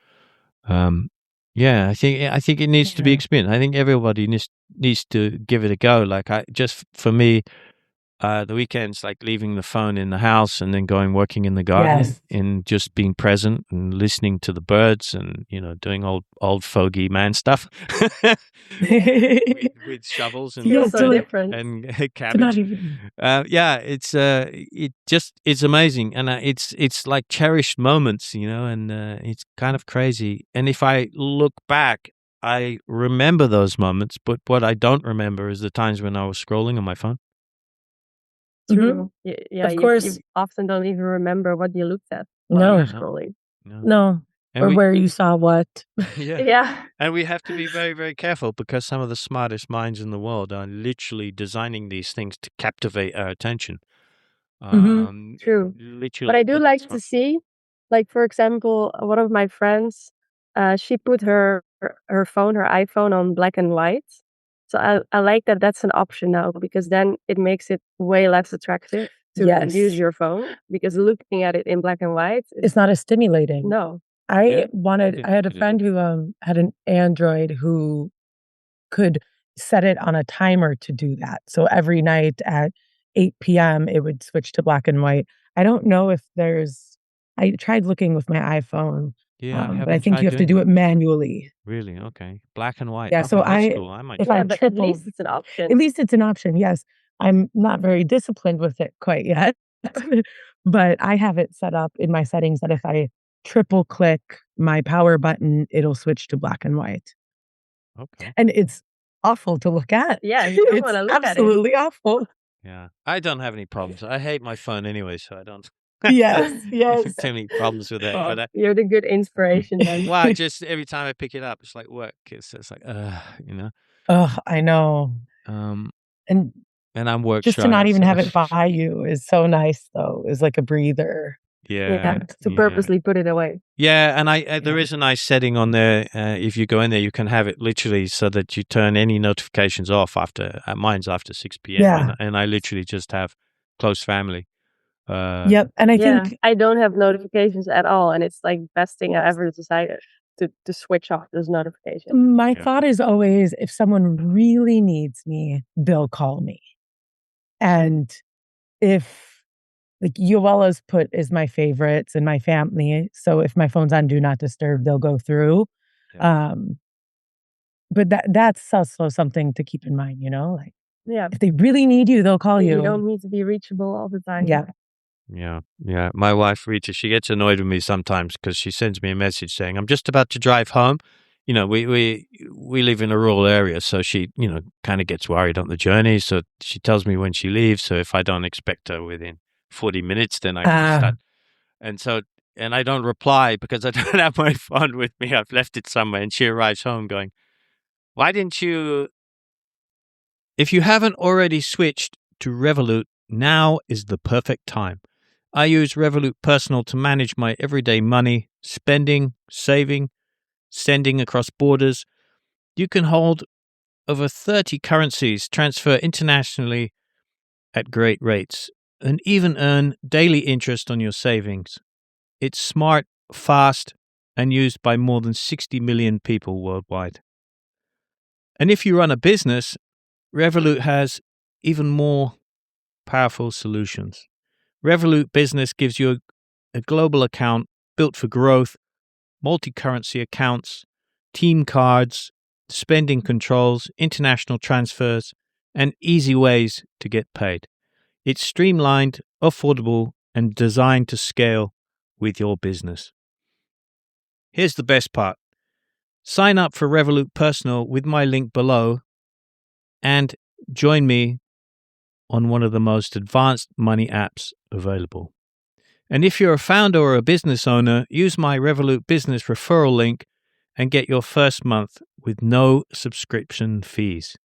Speaker 1: yeah, I think it needs to be experienced. I think everybody needs to give it a go. Like for me, the weekends, like leaving the phone in the house and then going working in the garden and just being present and listening to the birds and, you know, doing old fogey man stuff with shovels and
Speaker 3: so different
Speaker 1: and cabbage. Yeah, it's amazing, and it's like cherished moments, you know, and it's kind of crazy. And if I look back, I remember those moments, but what I don't remember is the times when I was scrolling on my phone.
Speaker 3: True. Yeah,
Speaker 2: of course.
Speaker 3: You often don't even remember what you looked at.
Speaker 2: No.
Speaker 3: Scrolling.
Speaker 2: No. Or where you saw what.
Speaker 3: Yeah.
Speaker 1: And we have to be very, very careful because some of the smartest minds in the world are literally designing these things to captivate our attention.
Speaker 3: True.
Speaker 1: Literally.
Speaker 3: But I do like to see, like, for example, one of my friends, she put her iPhone on black and white. So I like that that's an option now because then it makes it way less attractive to use your phone because looking at it in black and white,
Speaker 2: it's not as stimulating.
Speaker 3: No.
Speaker 2: I had a friend who had an Android who could set it on a timer to do that. So every night at 8 p.m. it would switch to black and white. I don't know if I tried looking with my iPhone. But I think you have to do it manually.
Speaker 1: Really? Okay. Black and white.
Speaker 2: Yeah. So
Speaker 1: that's cool. I might.
Speaker 3: But at least it's an option.
Speaker 2: At least it's an option. Yes. I'm not very disciplined with it quite yet, but I have it set up in my settings that if I triple click my power button, it'll switch to black and white.
Speaker 1: Okay.
Speaker 2: And it's awful to look at.
Speaker 3: Yeah, you don't want to look at it.
Speaker 2: Absolutely awful.
Speaker 1: Yeah. I don't have any problems. I hate my phone anyway, so I don't.
Speaker 2: Yes.
Speaker 1: Too many problems with it. But
Speaker 3: you're the good inspiration then.
Speaker 1: Well, just every time I pick it up, it's like work. It's like, you know.
Speaker 2: Oh, I know.
Speaker 1: And I'm work
Speaker 2: just
Speaker 1: shy,
Speaker 2: to not even
Speaker 1: so.
Speaker 2: have it by you is so nice, though. It's like a breather.
Speaker 1: Yeah.
Speaker 3: To purposely put it away.
Speaker 1: Yeah, and there is a nice setting on there. If you go in there, you can have it literally so that you turn any notifications off mine's after 6 p.m.
Speaker 2: Yeah.
Speaker 1: And I literally just have close family.
Speaker 2: Yep, and I think
Speaker 3: I don't have notifications at all, and it's like best thing I ever decided to switch off those notifications.
Speaker 2: My thought is always, if someone really needs me, they'll call me. And if like Joëlle's put is my favorites in my family, so if my phone's on Do Not Disturb, they'll go through.
Speaker 1: Yeah.
Speaker 2: But that's also something to keep in mind, you know, like
Speaker 3: if
Speaker 2: they really need you, they'll call you.
Speaker 3: You don't need to be reachable all the time.
Speaker 1: Yeah. My wife, Rita, she gets annoyed with me sometimes because she sends me a message saying, I'm just about to drive home. You know, we live in a rural area, so she, you know, kind of gets worried on the journey. So she tells me when she leaves. So if I don't expect her within 40 minutes, then I can start. And so and I don't reply because I don't have my phone with me. I've left it somewhere, and she arrives home going, "Why didn't you?" If you haven't already switched to Revolut, now is the perfect time. I use Revolut Personal to manage my everyday money, spending, saving, sending across borders. You can hold over 30 currencies, transfer internationally at great rates, and even earn daily interest on your savings. It's smart, fast, and used by more than 60 million people worldwide. And if you run a business, Revolut has even more powerful solutions. Revolut Business gives you a global account built for growth, multi-currency accounts, team cards, spending controls, international transfers, and easy ways to get paid. It's streamlined, affordable, and designed to scale with your business. Here's the best part. Sign up for Revolut Personal with my link below and join me on one of the most advanced money apps available. And if you're a founder or a business owner, use my Revolut Business referral link and get your first month with no subscription fees.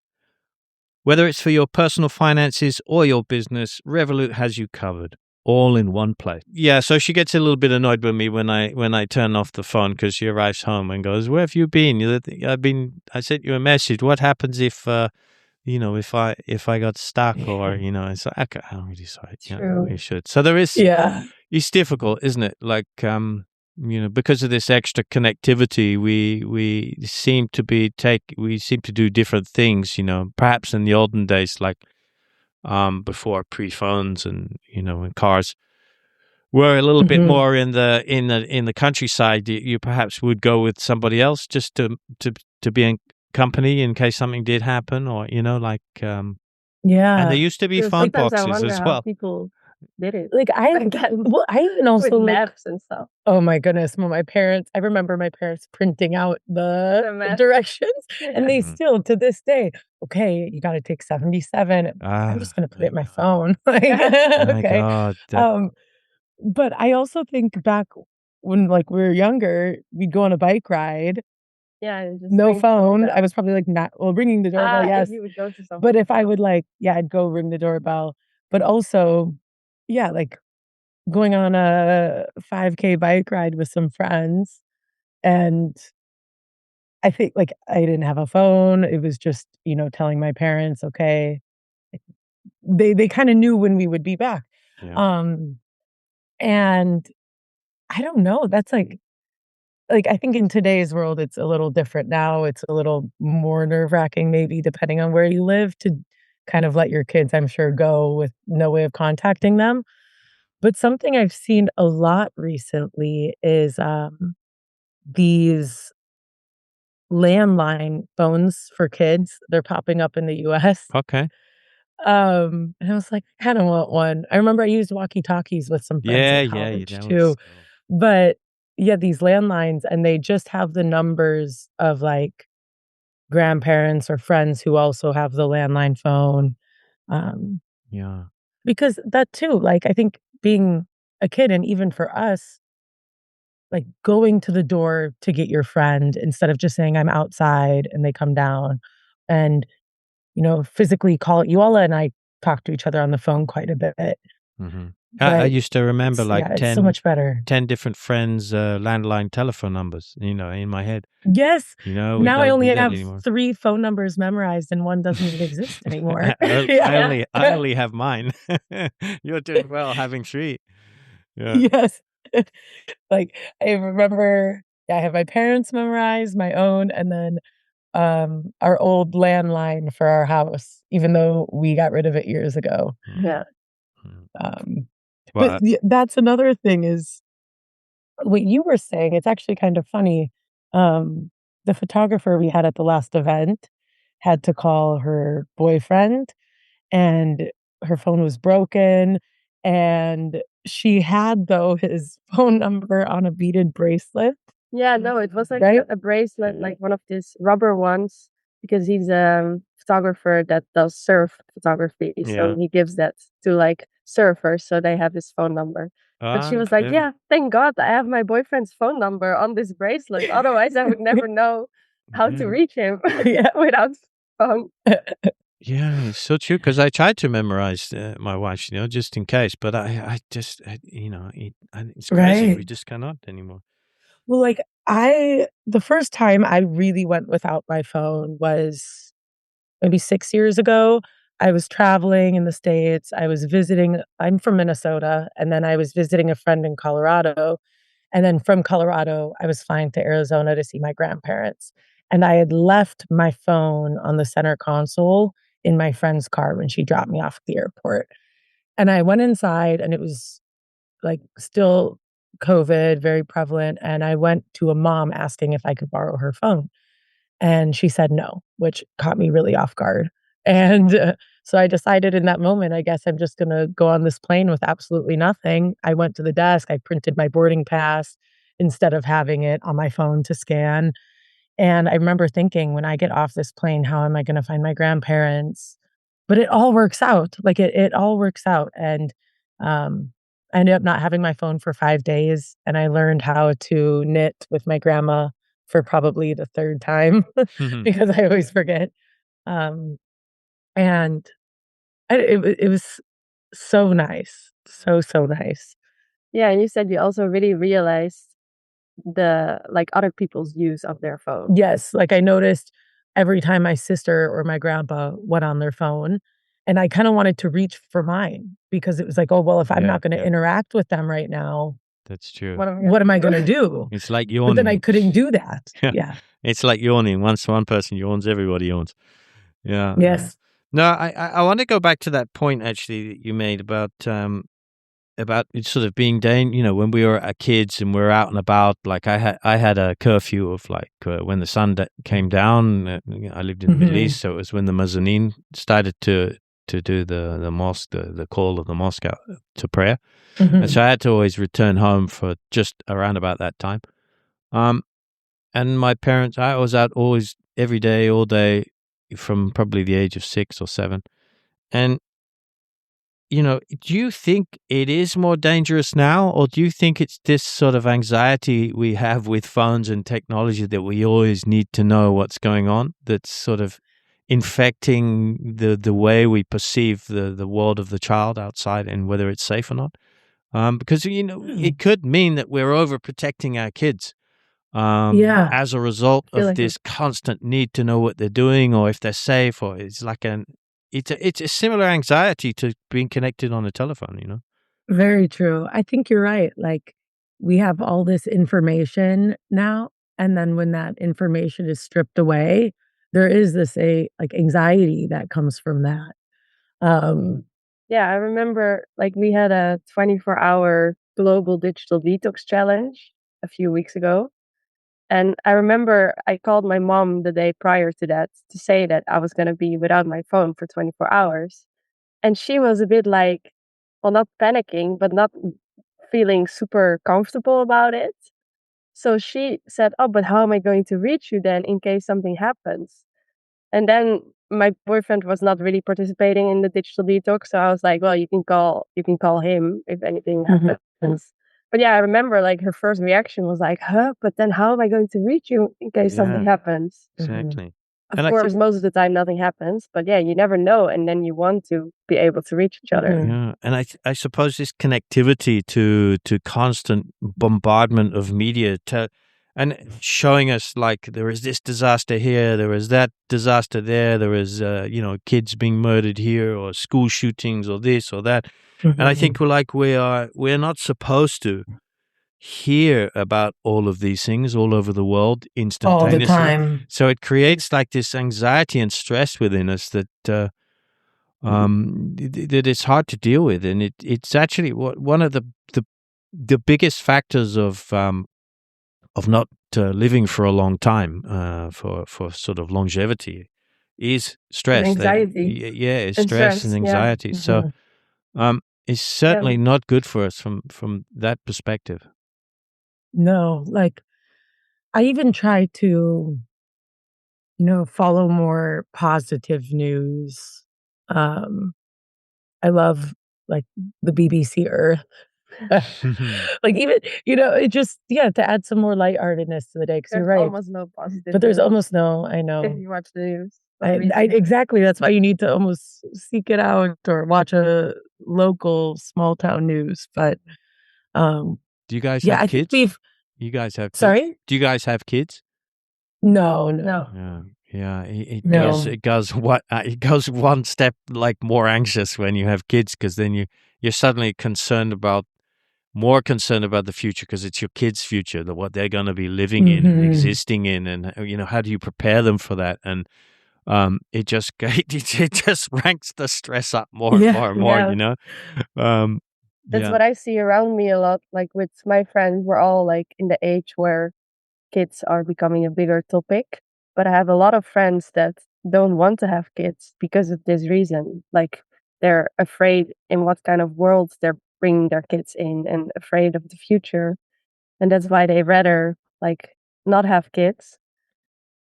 Speaker 1: Whether it's for your personal finances or your business, Revolut has you covered, all in one place. Yeah, so she gets a little bit annoyed with me when I turn off the phone because she arrives home and goes, "Where have you been? I sent you a message. What happens if if I got stuck or it's like, okay, I'm really sorry.
Speaker 2: True.
Speaker 1: You should." So there is.
Speaker 2: Yeah.
Speaker 1: It's difficult, isn't it? Like, because of this extra connectivity, we seem to do different things, perhaps in the olden days, like, before pre-phones and, when cars were a little bit more in the countryside, you perhaps would go with somebody else just to be in company in case something did happen or,
Speaker 2: Yeah.
Speaker 1: and there used to be phone
Speaker 3: Sometimes I
Speaker 1: boxes
Speaker 3: wonder
Speaker 1: as
Speaker 3: how
Speaker 1: well.
Speaker 3: people did it.
Speaker 2: Like I even also
Speaker 3: with maps and stuff.
Speaker 2: Oh my goodness. Well, I remember my parents printing out the directions and they still to this day, okay, you got to take 77. I'm just going to put it in my phone. Like,
Speaker 1: Oh my
Speaker 2: okay.
Speaker 1: God.
Speaker 2: But I also think back when like we were younger, we'd go on a bike ride,
Speaker 3: Yeah, just
Speaker 2: no phone. I was probably like ringing the doorbell, yes.
Speaker 3: You would go to something.
Speaker 2: But if I would I'd go ring the doorbell. But also, yeah, like going on a 5K bike ride with some friends. And I think like I didn't have a phone. It was just, telling my parents, okay. They kind of knew when we would be back.
Speaker 1: Yeah.
Speaker 2: And I don't know. That's like I think in today's world it's a little different now. It's a little more nerve-wracking maybe depending on where you live to kind of let your kids, I'm sure, go with no way of contacting them. But something I've seen a lot recently is these landline phones for kids. They're popping up in the US.
Speaker 1: Okay.
Speaker 2: And I was like, I kind of want one. I remember I used walkie-talkies with some friends
Speaker 1: Yeah,
Speaker 2: in
Speaker 1: yeah,
Speaker 2: college
Speaker 1: that
Speaker 2: too.
Speaker 1: was.
Speaker 2: But yeah, these landlines, and they just have the numbers of like grandparents or friends who also have the landline phone.
Speaker 1: Yeah.
Speaker 2: Because that too, like I think being a kid and even for us, like going to the door to get your friend instead of just saying I'm outside and they come down and, physically call Joëlle and I talk to each other on the phone quite a bit.
Speaker 1: Mm-hmm. I
Speaker 2: But
Speaker 1: used to remember
Speaker 2: it's so much better.
Speaker 1: 10 different friends' landline telephone numbers, in my head.
Speaker 2: Yes.
Speaker 1: We
Speaker 2: Now I
Speaker 1: don't
Speaker 2: only
Speaker 1: do that
Speaker 2: have
Speaker 1: anymore.
Speaker 2: 3 phone numbers memorized and one doesn't even exist anymore.
Speaker 1: I only have mine. You're doing well having 3. Yeah.
Speaker 2: Yes. Like, I remember I have my parents memorized, my own, and then, our old landline for our house, even though we got rid of it years ago.
Speaker 3: Yeah.
Speaker 2: But that's another thing is what you were saying, it's actually kind of funny. The photographer we had at the last event had to call her boyfriend, and her phone was broken, and she had, though, his phone number on a beaded bracelet.
Speaker 3: Yeah, no, it was like
Speaker 2: Right?
Speaker 3: a bracelet, like one of these rubber ones, because he's a photographer that does surf photography.
Speaker 1: Yeah.
Speaker 3: So he gives that to like surfers, so they have his phone number. But she was like,
Speaker 1: clever.
Speaker 3: yeah, thank God I have my boyfriend's phone number on this bracelet. Otherwise, I would never know how to
Speaker 1: Yeah.
Speaker 3: reach him
Speaker 2: Yeah.
Speaker 3: without phone.
Speaker 1: Yeah, it's so true. Because I tried to memorize my wife's, just in case, but I just, it's crazy. We
Speaker 2: Right.
Speaker 1: just cannot anymore.
Speaker 2: Well, like the first time I really went without my phone was maybe 6 years ago. I was traveling in the States. I'm from Minnesota, and then I was visiting a friend in Colorado. And then from Colorado, I was flying to Arizona to see my grandparents. And I had left my phone on the center console in my friend's car when she dropped me off at the airport. And I went inside, and it was like still COVID, very prevalent. And I went to a mom asking if I could borrow her phone. And she said no, which caught me really off guard. And so I decided in that moment, I guess I'm just going to go on this plane with absolutely nothing. I went to the desk, I printed my boarding pass instead of having it on my phone to scan. And I remember thinking, when I get off this plane, how am I going to find my grandparents? But it all works out. Like it all works out. And I ended up not having my phone for 5 days. And I learned how to knit with my grandma for probably the third time because I always forget. Um, and it was so nice. So nice.
Speaker 3: Yeah, and you said you also really realized the other people's use of their phone.
Speaker 2: Yes, like I noticed every time my sister or my grandpa went on their phone, and I kinda wanted to reach for mine because it was like, "Oh, well, if I'm
Speaker 1: Yeah,
Speaker 2: not gonna
Speaker 1: yeah.
Speaker 2: interact with them right now,
Speaker 1: That's true.
Speaker 2: what am I gonna do?"
Speaker 1: It's like
Speaker 2: But then I
Speaker 1: yawning.
Speaker 2: couldn't do that.
Speaker 1: Yeah.
Speaker 2: Yeah.
Speaker 1: It's like yawning. Once one person yawns, everybody yawns. Yeah.
Speaker 2: Yes.
Speaker 1: No, I want to go back to that point actually that you made about it sort of being when we were kids and we were out and about. Like I had a curfew of like when the sun came down. I lived in the Middle East, so it was when the mezzanine started to do the mosque, the call of the mosque out to prayer. And so I had to always return home for just around about that time. And my parents, I was out always every day, all day, from probably the age of 6 or 7. And do you think it is more dangerous now, or do you think it's this sort of anxiety we have with phones and technology that we always need to know what's going on that's sort of infecting the way we perceive the world of the child outside and whether it's safe or not? Because it could mean that we're overprotecting our kids
Speaker 2: Yeah.
Speaker 1: as a result
Speaker 3: feel
Speaker 1: of
Speaker 3: like
Speaker 1: this constant need to know what they're doing or if they're safe, or it's a similar anxiety to being connected on a telephone.
Speaker 2: Very true. I think you're right. Like, we have all this information now, and then when that information is stripped away, there is this anxiety that comes from that.
Speaker 3: Yeah, I remember we had a 24-hour global digital detox challenge a few weeks ago. And I remember I called my mom the day prior to that to say that I was going to be without my phone for 24 hours. And she was a bit well, not panicking, but not feeling super comfortable about it. So she said, "Oh, but how am I going to reach you then in case something happens?" And then my boyfriend was not really participating in the digital detox, so I was like, "Well, you can call him if anything happens." But yeah, I remember her first reaction was like, "Huh? But then how am I going to reach you in case something happens?"
Speaker 1: Exactly.
Speaker 3: Of
Speaker 1: And I
Speaker 3: course,
Speaker 1: think,
Speaker 3: most of the time nothing happens, but yeah, you never know, and then you want to be able to reach each other.
Speaker 1: yeah, and I suppose this connectivity to constant bombardment of media and showing us like there is this disaster here, there is that disaster there is kids being murdered here, or school shootings, or this or that. And I think we're not supposed to hear about all of these things all over the world
Speaker 2: All the
Speaker 1: instantaneously.
Speaker 2: time.
Speaker 1: So it creates like this anxiety and stress within us that that it's hard to deal with, and it's actually one of the biggest factors of not living for a long time, for sort of longevity, is stress.
Speaker 3: Anxiety.
Speaker 1: It's
Speaker 3: And
Speaker 1: stress
Speaker 3: stress,
Speaker 1: and
Speaker 3: yeah.
Speaker 1: anxiety. So it's certainly not good for us from that perspective.
Speaker 2: No, like, I even try to, follow more positive news. I love like the BBC Earth. Like even, it just, to add some more lightheartedness to the day, because you're
Speaker 3: There's
Speaker 2: right.
Speaker 3: almost no positive
Speaker 2: But there's
Speaker 3: news
Speaker 2: almost no, I
Speaker 3: if
Speaker 2: know.
Speaker 3: you watch the news.
Speaker 2: Exactly. That's why you need to almost seek it out or watch a local small town news. But
Speaker 1: Do you guys
Speaker 2: yeah,
Speaker 1: have
Speaker 2: I think
Speaker 1: kids? You guys have kids?
Speaker 2: sorry?
Speaker 1: Do you guys have kids?
Speaker 2: No.
Speaker 1: Yeah. It
Speaker 2: No.
Speaker 1: goes one step like more anxious when you have kids, because then you're suddenly more concerned about the future, because it's your kids' future, what they're going to be living in and existing in, and how do you prepare them for that? And it just it just ranks the stress up more and more and more.
Speaker 3: Yeah. That's
Speaker 1: Yeah.
Speaker 3: what I see around me a lot. Like with my friends, we're all like in the age where kids are becoming a bigger topic. But I have a lot of friends that don't want to have kids because of this reason. Like they're afraid in what kind of world they're bringing their kids in, and afraid of the future. And that's why they rather like not have kids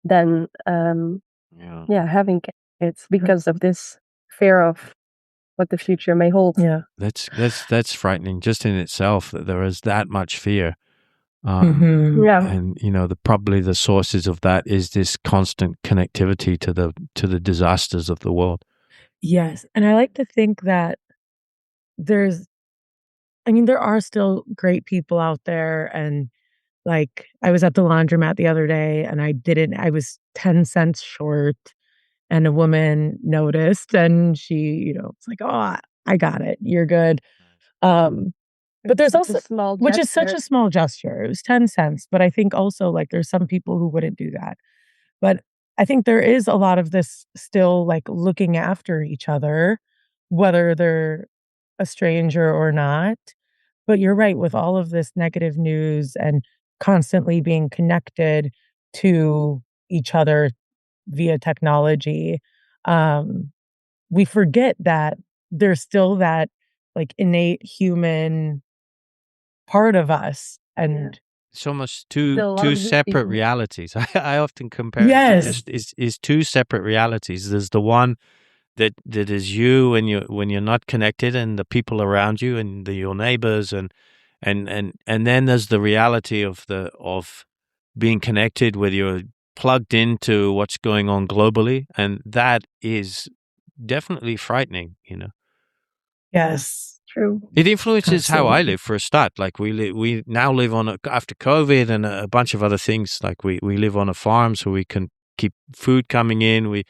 Speaker 3: than having kids, because of this fear of what the future may hold.
Speaker 2: Yeah.
Speaker 1: That's frightening just in itself, that there is that much fear.
Speaker 3: Yeah.
Speaker 1: And probably the sources of that is this constant connectivity to the disasters of the world.
Speaker 2: Yes. And I like to think that there are still great people out there. And like, I was at the laundromat the other day and I was 10 cents short, and a woman noticed, and she, it's like, oh, I got it. You're good. But there's also, which is such a small gesture. It was 10 cents. But I think also, like, there's some people who wouldn't do that. But I think there is a lot of this still, like, looking after each other, whether they're a stranger or not. But you're right, with all of this negative news and constantly being connected to each other via technology, we forget that there's still that, like, innate human part of us. And
Speaker 1: it's almost
Speaker 3: Still a lot
Speaker 1: two
Speaker 3: of good
Speaker 1: separate
Speaker 3: people.
Speaker 1: realities. I often compare it
Speaker 2: yes,
Speaker 1: to just is two separate realities. There's the one that is you when you're not connected, and the people around you, and your neighbors, and then there's the reality of being connected, where you're plugged into what's going on globally, and that is definitely frightening.
Speaker 2: yes,
Speaker 3: True.
Speaker 1: It influences how I
Speaker 2: absolutely.
Speaker 1: live, for a start. Like we now live after COVID and a bunch of other things. Like we live on a farm, so we can keep food coming in. We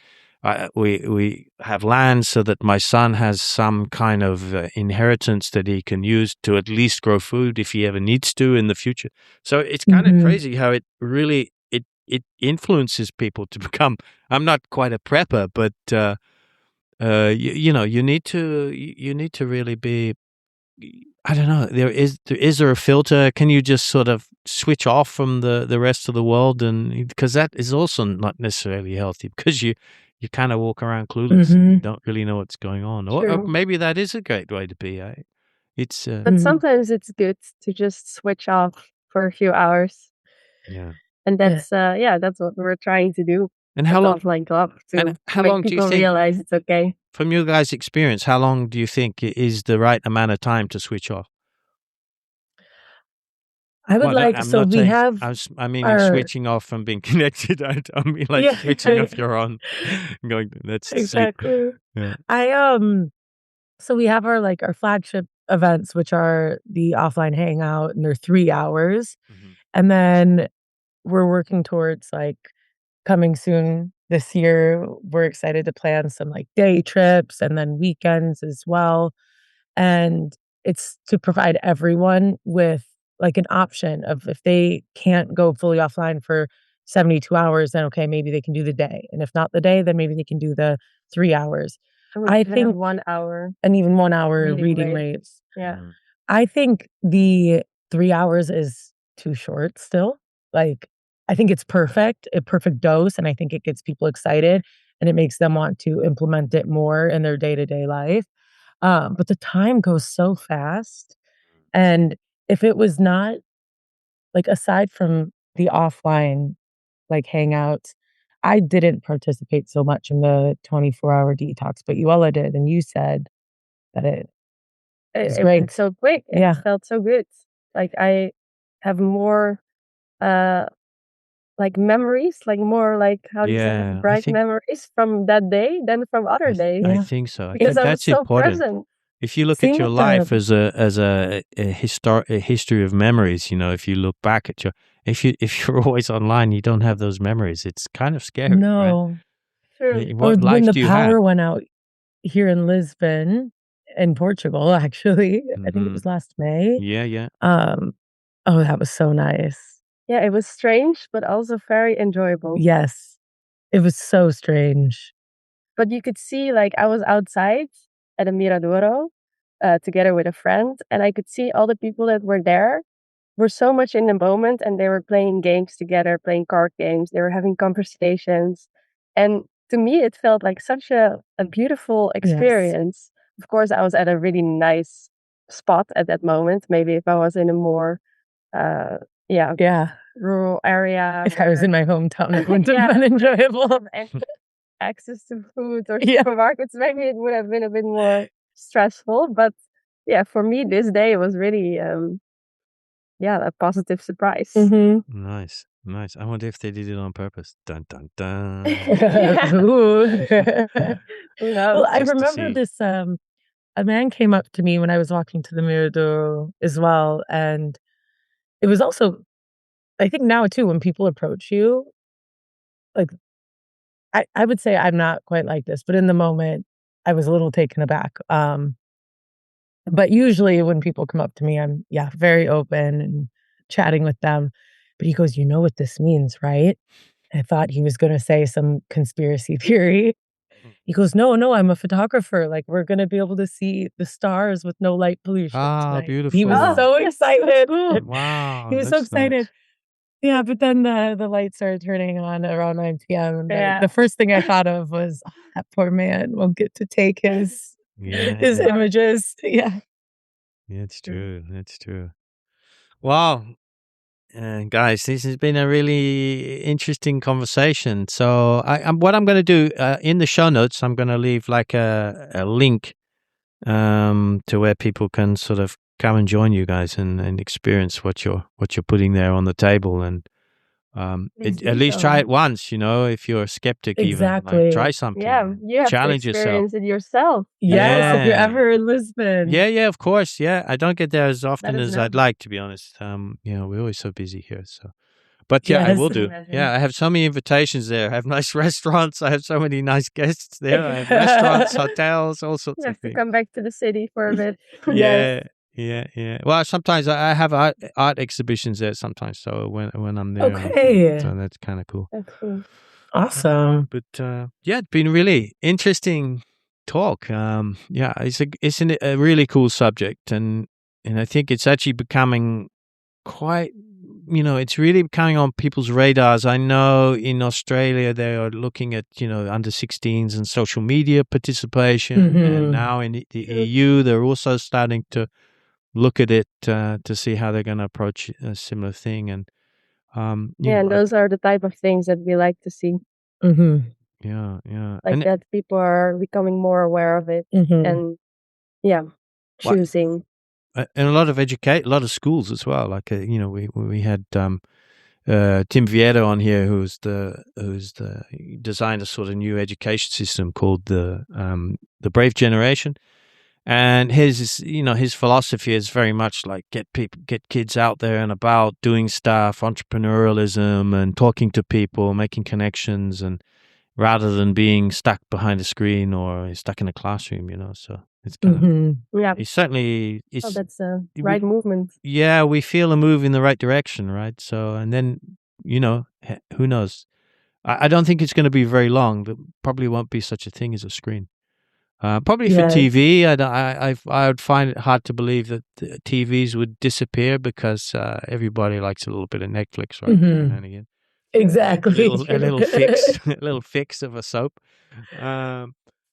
Speaker 1: have land so that my son has some kind of inheritance that he can use to at least grow food if he ever needs to in the future. So it's kind of crazy how it really it influences people to become. I'm not quite a prepper, but you need to really be. I don't know. Is there a filter? Can you just sort of switch off from the rest of the world? And because that is also not necessarily healthy, because you kind of walk around clueless and don't really know what's going on. Or
Speaker 3: True.
Speaker 1: maybe that is a great way to be. It's
Speaker 3: But sometimes it's good to just switch off for a few hours.
Speaker 1: yeah.
Speaker 3: And that's that's what we're trying to do
Speaker 1: And
Speaker 3: at
Speaker 1: how
Speaker 3: the
Speaker 1: long?
Speaker 3: Offline Club, to
Speaker 1: And how
Speaker 3: make
Speaker 1: long do you
Speaker 3: people
Speaker 1: think,
Speaker 3: realize it's okay.
Speaker 1: from your guys' experience, how long do you think is the right amount of time to switch off?
Speaker 2: I would like,
Speaker 1: I'm
Speaker 2: so
Speaker 1: not
Speaker 2: we
Speaker 1: saying.
Speaker 2: have
Speaker 1: I mean,
Speaker 2: our,
Speaker 1: switching off from being connected. I don't mean like
Speaker 2: yeah,
Speaker 1: switching off your own, going, let's sleep.
Speaker 2: exactly.
Speaker 1: Yeah.
Speaker 2: So we have our flagship events, which are the offline hangout, and they're 3 hours. And then we're working towards, like, coming soon this year, we're excited to plan some, like, day trips and then weekends as well. And it's to provide everyone with, like, an option of, if they can't go fully offline for 72 hours, then okay, maybe they can do the day. And if not the day, then maybe they can do the 3 hours. I think
Speaker 3: 1 hour.
Speaker 2: and even 1 hour reading
Speaker 3: rate.
Speaker 2: rates.
Speaker 3: Yeah.
Speaker 2: I think the 3 hours is too short still. Like, I think it's a perfect dose, and I think it gets people excited, and it makes them want to implement it more in their day-to-day life. But the time goes so fast, and if it was not, like, aside from the offline, like, hangouts, I didn't participate so much in the 24-hour detox, but Joëlle did, and you said that it It's
Speaker 3: it
Speaker 2: great.
Speaker 3: went so quick.
Speaker 2: Yeah.
Speaker 3: It felt so good. Like I have more like memories, like more like how do you say
Speaker 1: Yeah,
Speaker 3: that?
Speaker 1: I
Speaker 3: Bright
Speaker 1: think
Speaker 3: memories from that day than from other days.
Speaker 1: I
Speaker 2: Yeah.
Speaker 1: think so. I
Speaker 3: Because
Speaker 1: think
Speaker 3: I was
Speaker 1: that's
Speaker 3: so
Speaker 1: important.
Speaker 3: present.
Speaker 1: If you look
Speaker 2: Seeing
Speaker 1: at your
Speaker 2: what
Speaker 1: life
Speaker 2: the
Speaker 1: as a history of memories, if you look back at if you're always online, you don't have those memories. It's kind of scary, right?
Speaker 2: no,
Speaker 3: True.
Speaker 2: or
Speaker 1: What
Speaker 2: when
Speaker 1: life
Speaker 2: the
Speaker 1: do you have?
Speaker 2: power went out here in Lisbon, in Portugal, actually. I think it
Speaker 1: Mhm.
Speaker 2: was last May.
Speaker 1: Yeah.
Speaker 2: Oh, that was so nice.
Speaker 3: Yeah, it was strange, but also very enjoyable.
Speaker 2: Yes, it was so strange.
Speaker 3: But you could see, like, I was outside at a Miradouro together with a friend, and I could see all the people that were there were so much in the moment, and they were playing games together, playing card games. They were having conversations. And to me, it felt like such a beautiful
Speaker 2: Yes.
Speaker 3: experience. Of course, I was at a really nice spot at that moment. Maybe if I was in a more,
Speaker 2: Yeah.
Speaker 3: rural area.
Speaker 2: If I was in my hometown, it wouldn't
Speaker 3: Yeah.
Speaker 2: have been enjoyable.
Speaker 3: And access to food or
Speaker 2: Yeah.
Speaker 3: supermarkets, maybe it would have been a bit more stressful. But yeah, for me, this day was really, a positive surprise.
Speaker 2: Mhm.
Speaker 1: Nice. I wonder if they did it on purpose. Dun dun dun.
Speaker 2: Ooh.
Speaker 3: Who knows?
Speaker 2: Well, I
Speaker 1: Just to
Speaker 2: remember
Speaker 1: see.
Speaker 2: this, a man came up to me when I was walking to the Mirador as well, and it was also I think now too, when people approach you, like, I would say I'm not quite like this, but in the moment, I was a little taken aback, but usually when people come up to me, I'm, very open and chatting with them, but he goes, "You know what this means, right?" I thought he was gonna say some conspiracy theory. He goes, "No, I'm a photographer, like, we're gonna be able to see the stars with no light pollution
Speaker 1: Ah,
Speaker 2: tonight." He was
Speaker 1: beautiful.
Speaker 2: so excited.
Speaker 1: Wow,
Speaker 2: He was so
Speaker 1: that's nice.
Speaker 2: excited. Yeah, but then the lights started turning on around 9 PM, and
Speaker 3: Yeah.
Speaker 2: the first thing I thought of was, "Oh, that poor man won't get to take his
Speaker 1: Yeah,
Speaker 2: his images." Yeah.
Speaker 1: it's true. That's true. Wow. Guys, this has been a really interesting conversation. So, what I'm going to do in the show notes, I'm going to leave like a link to where people can sort of come and join you guys and experience what you're putting there on the table, and
Speaker 3: Please do
Speaker 1: at least
Speaker 3: so.
Speaker 1: try it once. If you're a skeptic, even like
Speaker 2: Exactly.
Speaker 1: try something.
Speaker 3: Yeah, you have
Speaker 1: challenge
Speaker 3: to
Speaker 1: yourself.
Speaker 3: experience it yourself.
Speaker 2: Yes, if you're
Speaker 1: Yeah.
Speaker 2: ever in Lisbon.
Speaker 1: Yeah, of course. Yeah, I don't get there as often
Speaker 3: is
Speaker 1: as I'd
Speaker 3: lovely.
Speaker 1: like, to be honest. We're always so busy here. So, but yeah, I
Speaker 2: Yes.
Speaker 1: will do.
Speaker 3: Imagine.
Speaker 1: Yeah, I have so many invitations there. I have nice restaurants. I have so many nice guests there. I have restaurants, hotels, all sorts
Speaker 3: You have
Speaker 1: of
Speaker 3: to
Speaker 1: things.
Speaker 3: come back to the city for a bit.
Speaker 1: Yeah. Well, sometimes I have art exhibitions there sometimes. So when I'm there,
Speaker 2: Okay.
Speaker 1: so that's kind of cool.
Speaker 3: That's cool.
Speaker 2: Awesome.
Speaker 1: But it's been really interesting talk. It's a really cool subject, and I think it's actually becoming quite. It's really coming on people's radars. I know in Australia they are looking at under 16s and social media participation, and now in the EU they're also starting to look at it to see how they're going to approach a similar thing. And
Speaker 3: And those are the type of things that we like to see.
Speaker 2: Mhm.
Speaker 1: Yeah.
Speaker 3: Like
Speaker 1: And
Speaker 3: that people are becoming more aware of it and choosing.
Speaker 1: and a lot of schools as well. Like we had Tim Vieira on here, who's designed a sort of new education system called the Brave Generation. And his philosophy is very much like get kids out there and about doing stuff, entrepreneurialism and talking to people, making connections, and rather than being stuck behind a screen or stuck in a classroom, So it's kind of it's certainly
Speaker 3: That's a right movement.
Speaker 1: Yeah, we feel a move in the right direction, right? So, and then who knows? I don't think it's going to be very long. There probably won't be such a thing as a screen. Probably for TV, I would find it hard to believe that the TVs would disappear because everybody likes a little bit of Netflix, right? And again,
Speaker 2: Exactly.
Speaker 1: a little fix, a little fix of a soap.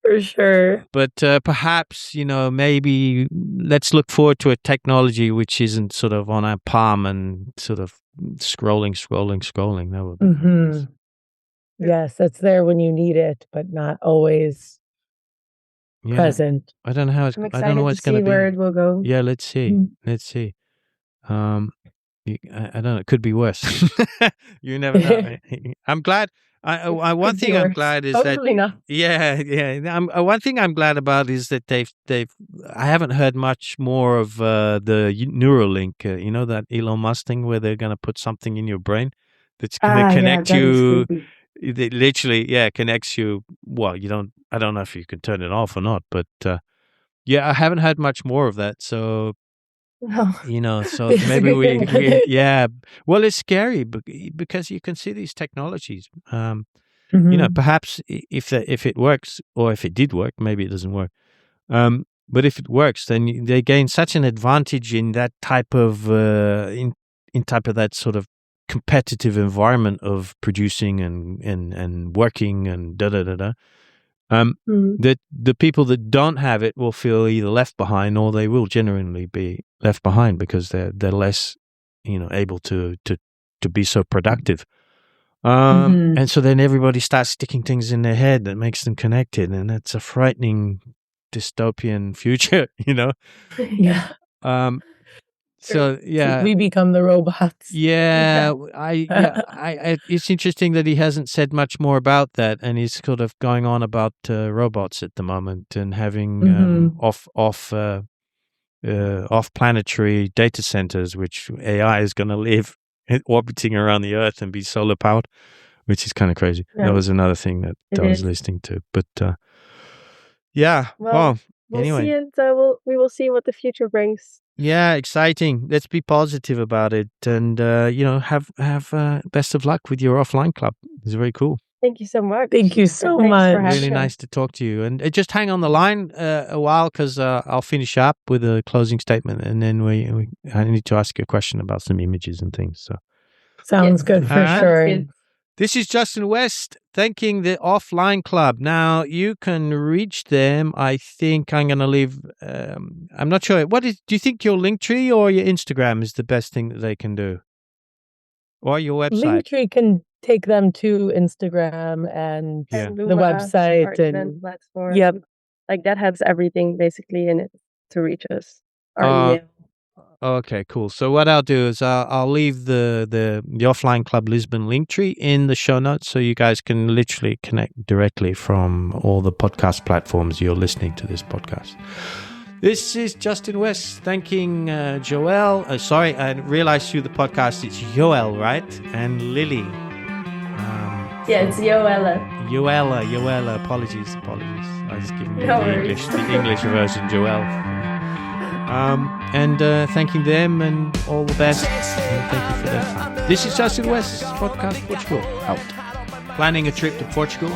Speaker 2: For sure.
Speaker 1: But perhaps maybe let's look forward to a technology which isn't sort of on our palm and sort of scrolling. That would be nice.
Speaker 2: Yes, that's there when you need it, but not always present.
Speaker 1: I don't know how it's.
Speaker 3: I'm
Speaker 1: I don't know
Speaker 3: excited
Speaker 1: what
Speaker 3: to
Speaker 1: it's going
Speaker 3: see
Speaker 1: to
Speaker 3: where
Speaker 1: be.
Speaker 3: it will go.
Speaker 1: Yeah, let's see.
Speaker 2: Mm.
Speaker 1: Let's see. I don't know. It could be worse. You never know. I'm glad. One
Speaker 3: Could be
Speaker 1: thing I'm
Speaker 3: worse.
Speaker 1: glad is
Speaker 3: Hopefully
Speaker 1: that.
Speaker 3: not.
Speaker 1: Yeah. One thing I'm glad about is that they've. I haven't heard much more of the Neuralink. You know, that Elon Musk thing where they're going to put something in your brain that's going to connect
Speaker 3: that is
Speaker 1: you.
Speaker 3: creepy.
Speaker 1: It literally, connects you. Well, you don't. I don't know if you can turn it off or not, but I haven't heard much more of that. So
Speaker 3: No.
Speaker 1: so
Speaker 2: It's a
Speaker 1: maybe
Speaker 2: good thing.
Speaker 1: well, it's scary because you can see these technologies.
Speaker 2: Mhm.
Speaker 1: Perhaps if it works, or if it did work, maybe it doesn't work. But if it works, then they gain such an advantage in that type of in type of that sort of competitive environment of producing and working and da da da da.
Speaker 3: Mm.
Speaker 1: That the people that don't have it will feel either left behind, or they will genuinely be left behind because they're less, able to be so productive.
Speaker 2: Mhm.
Speaker 1: And so then everybody starts sticking things in their head that makes them connected, and it's a frightening dystopian future,
Speaker 2: Yeah.
Speaker 1: So
Speaker 2: We become the robots.
Speaker 1: it's interesting that he hasn't said much more about that, and he's sort of going on about robots at the moment and having
Speaker 2: Mhm.
Speaker 1: off planetary data centers, which AI is going to live orbiting around the Earth and be solar powered, which is kind of crazy.
Speaker 3: Yeah.
Speaker 1: That was another thing that
Speaker 3: It
Speaker 1: I was
Speaker 3: is.
Speaker 1: listening to, but
Speaker 3: Well, we'll
Speaker 1: anyway.
Speaker 3: see, and we will see what the future brings.
Speaker 1: Yeah, exciting. Let's be positive about it, and have best of luck with your offline club. It's very cool.
Speaker 3: Thank you so much.
Speaker 2: Thank you so
Speaker 3: Thanks
Speaker 2: much.
Speaker 3: for having
Speaker 1: Really
Speaker 3: us.
Speaker 1: nice to talk to you. And just hang on the line a while, because I'll finish up with a closing statement, and then I need to ask you a question about some images and things. So
Speaker 2: Sounds
Speaker 3: Yes.
Speaker 2: good for
Speaker 1: Alright.
Speaker 2: sure.
Speaker 3: Good.
Speaker 1: this is Justin West thanking the Offline Club. Now you can reach them. I think I'm going to leave. I'm not sure. Do you think your Linktree or your Instagram is the best thing that they can do, or your website?
Speaker 2: Linktree can take them to Instagram and
Speaker 1: Yeah.
Speaker 3: And
Speaker 2: the
Speaker 3: Luma,
Speaker 2: website
Speaker 3: our event
Speaker 2: and
Speaker 3: platform.
Speaker 2: yep.
Speaker 3: Like that has everything basically in it to reach us. Our
Speaker 1: Uh,
Speaker 3: email.
Speaker 1: Okay, cool. So what I'll do is I'll leave the Offline Club Lisbon Linktree in the show notes, so you guys can literally connect directly from all the podcast platforms you're listening to this podcast. This is Justin West thanking Joëlle. Sorry, I realized through the podcast it's Joëlle, right? And Lilly.
Speaker 3: Yeah, it's Joëlle.
Speaker 1: Joëlle. Apologies. I was giving you
Speaker 3: No
Speaker 1: the
Speaker 3: worries.
Speaker 1: English version, Joëlle. And thanking them and all the best. And thank you for that. This is Justin West's Podcast Portugal. Out. Planning a trip to Portugal?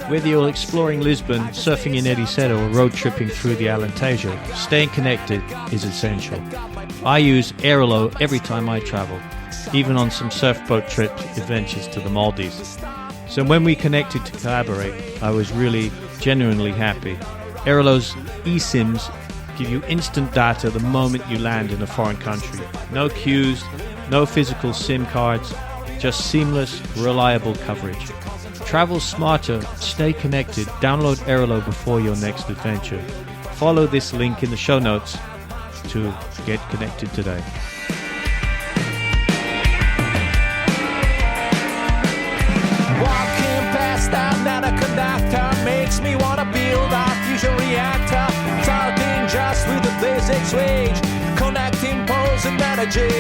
Speaker 1: Whether you're exploring Lisbon, surfing in Ediceto, or road tripping through the Alentejo, staying connected is essential. I use Airolo every time I travel, even on some surfboat trip adventures to the Maldives. So when we connected to collaborate, I was really genuinely happy. Airolo's eSIMs give you instant data the moment you land in a foreign country. No queues, no physical SIM cards, just seamless, reliable coverage. Travel smarter, stay connected, download Airolo before your next adventure. Follow this link in the show notes to get connected today.
Speaker 4: Walking past another conductor makes me wanna build a fusion reactor. Starting just with the basics wage, connecting poles and energy.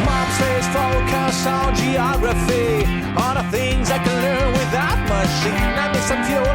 Speaker 4: Mom says focus on geography, all the things I can learn with that machine. I need some fuel,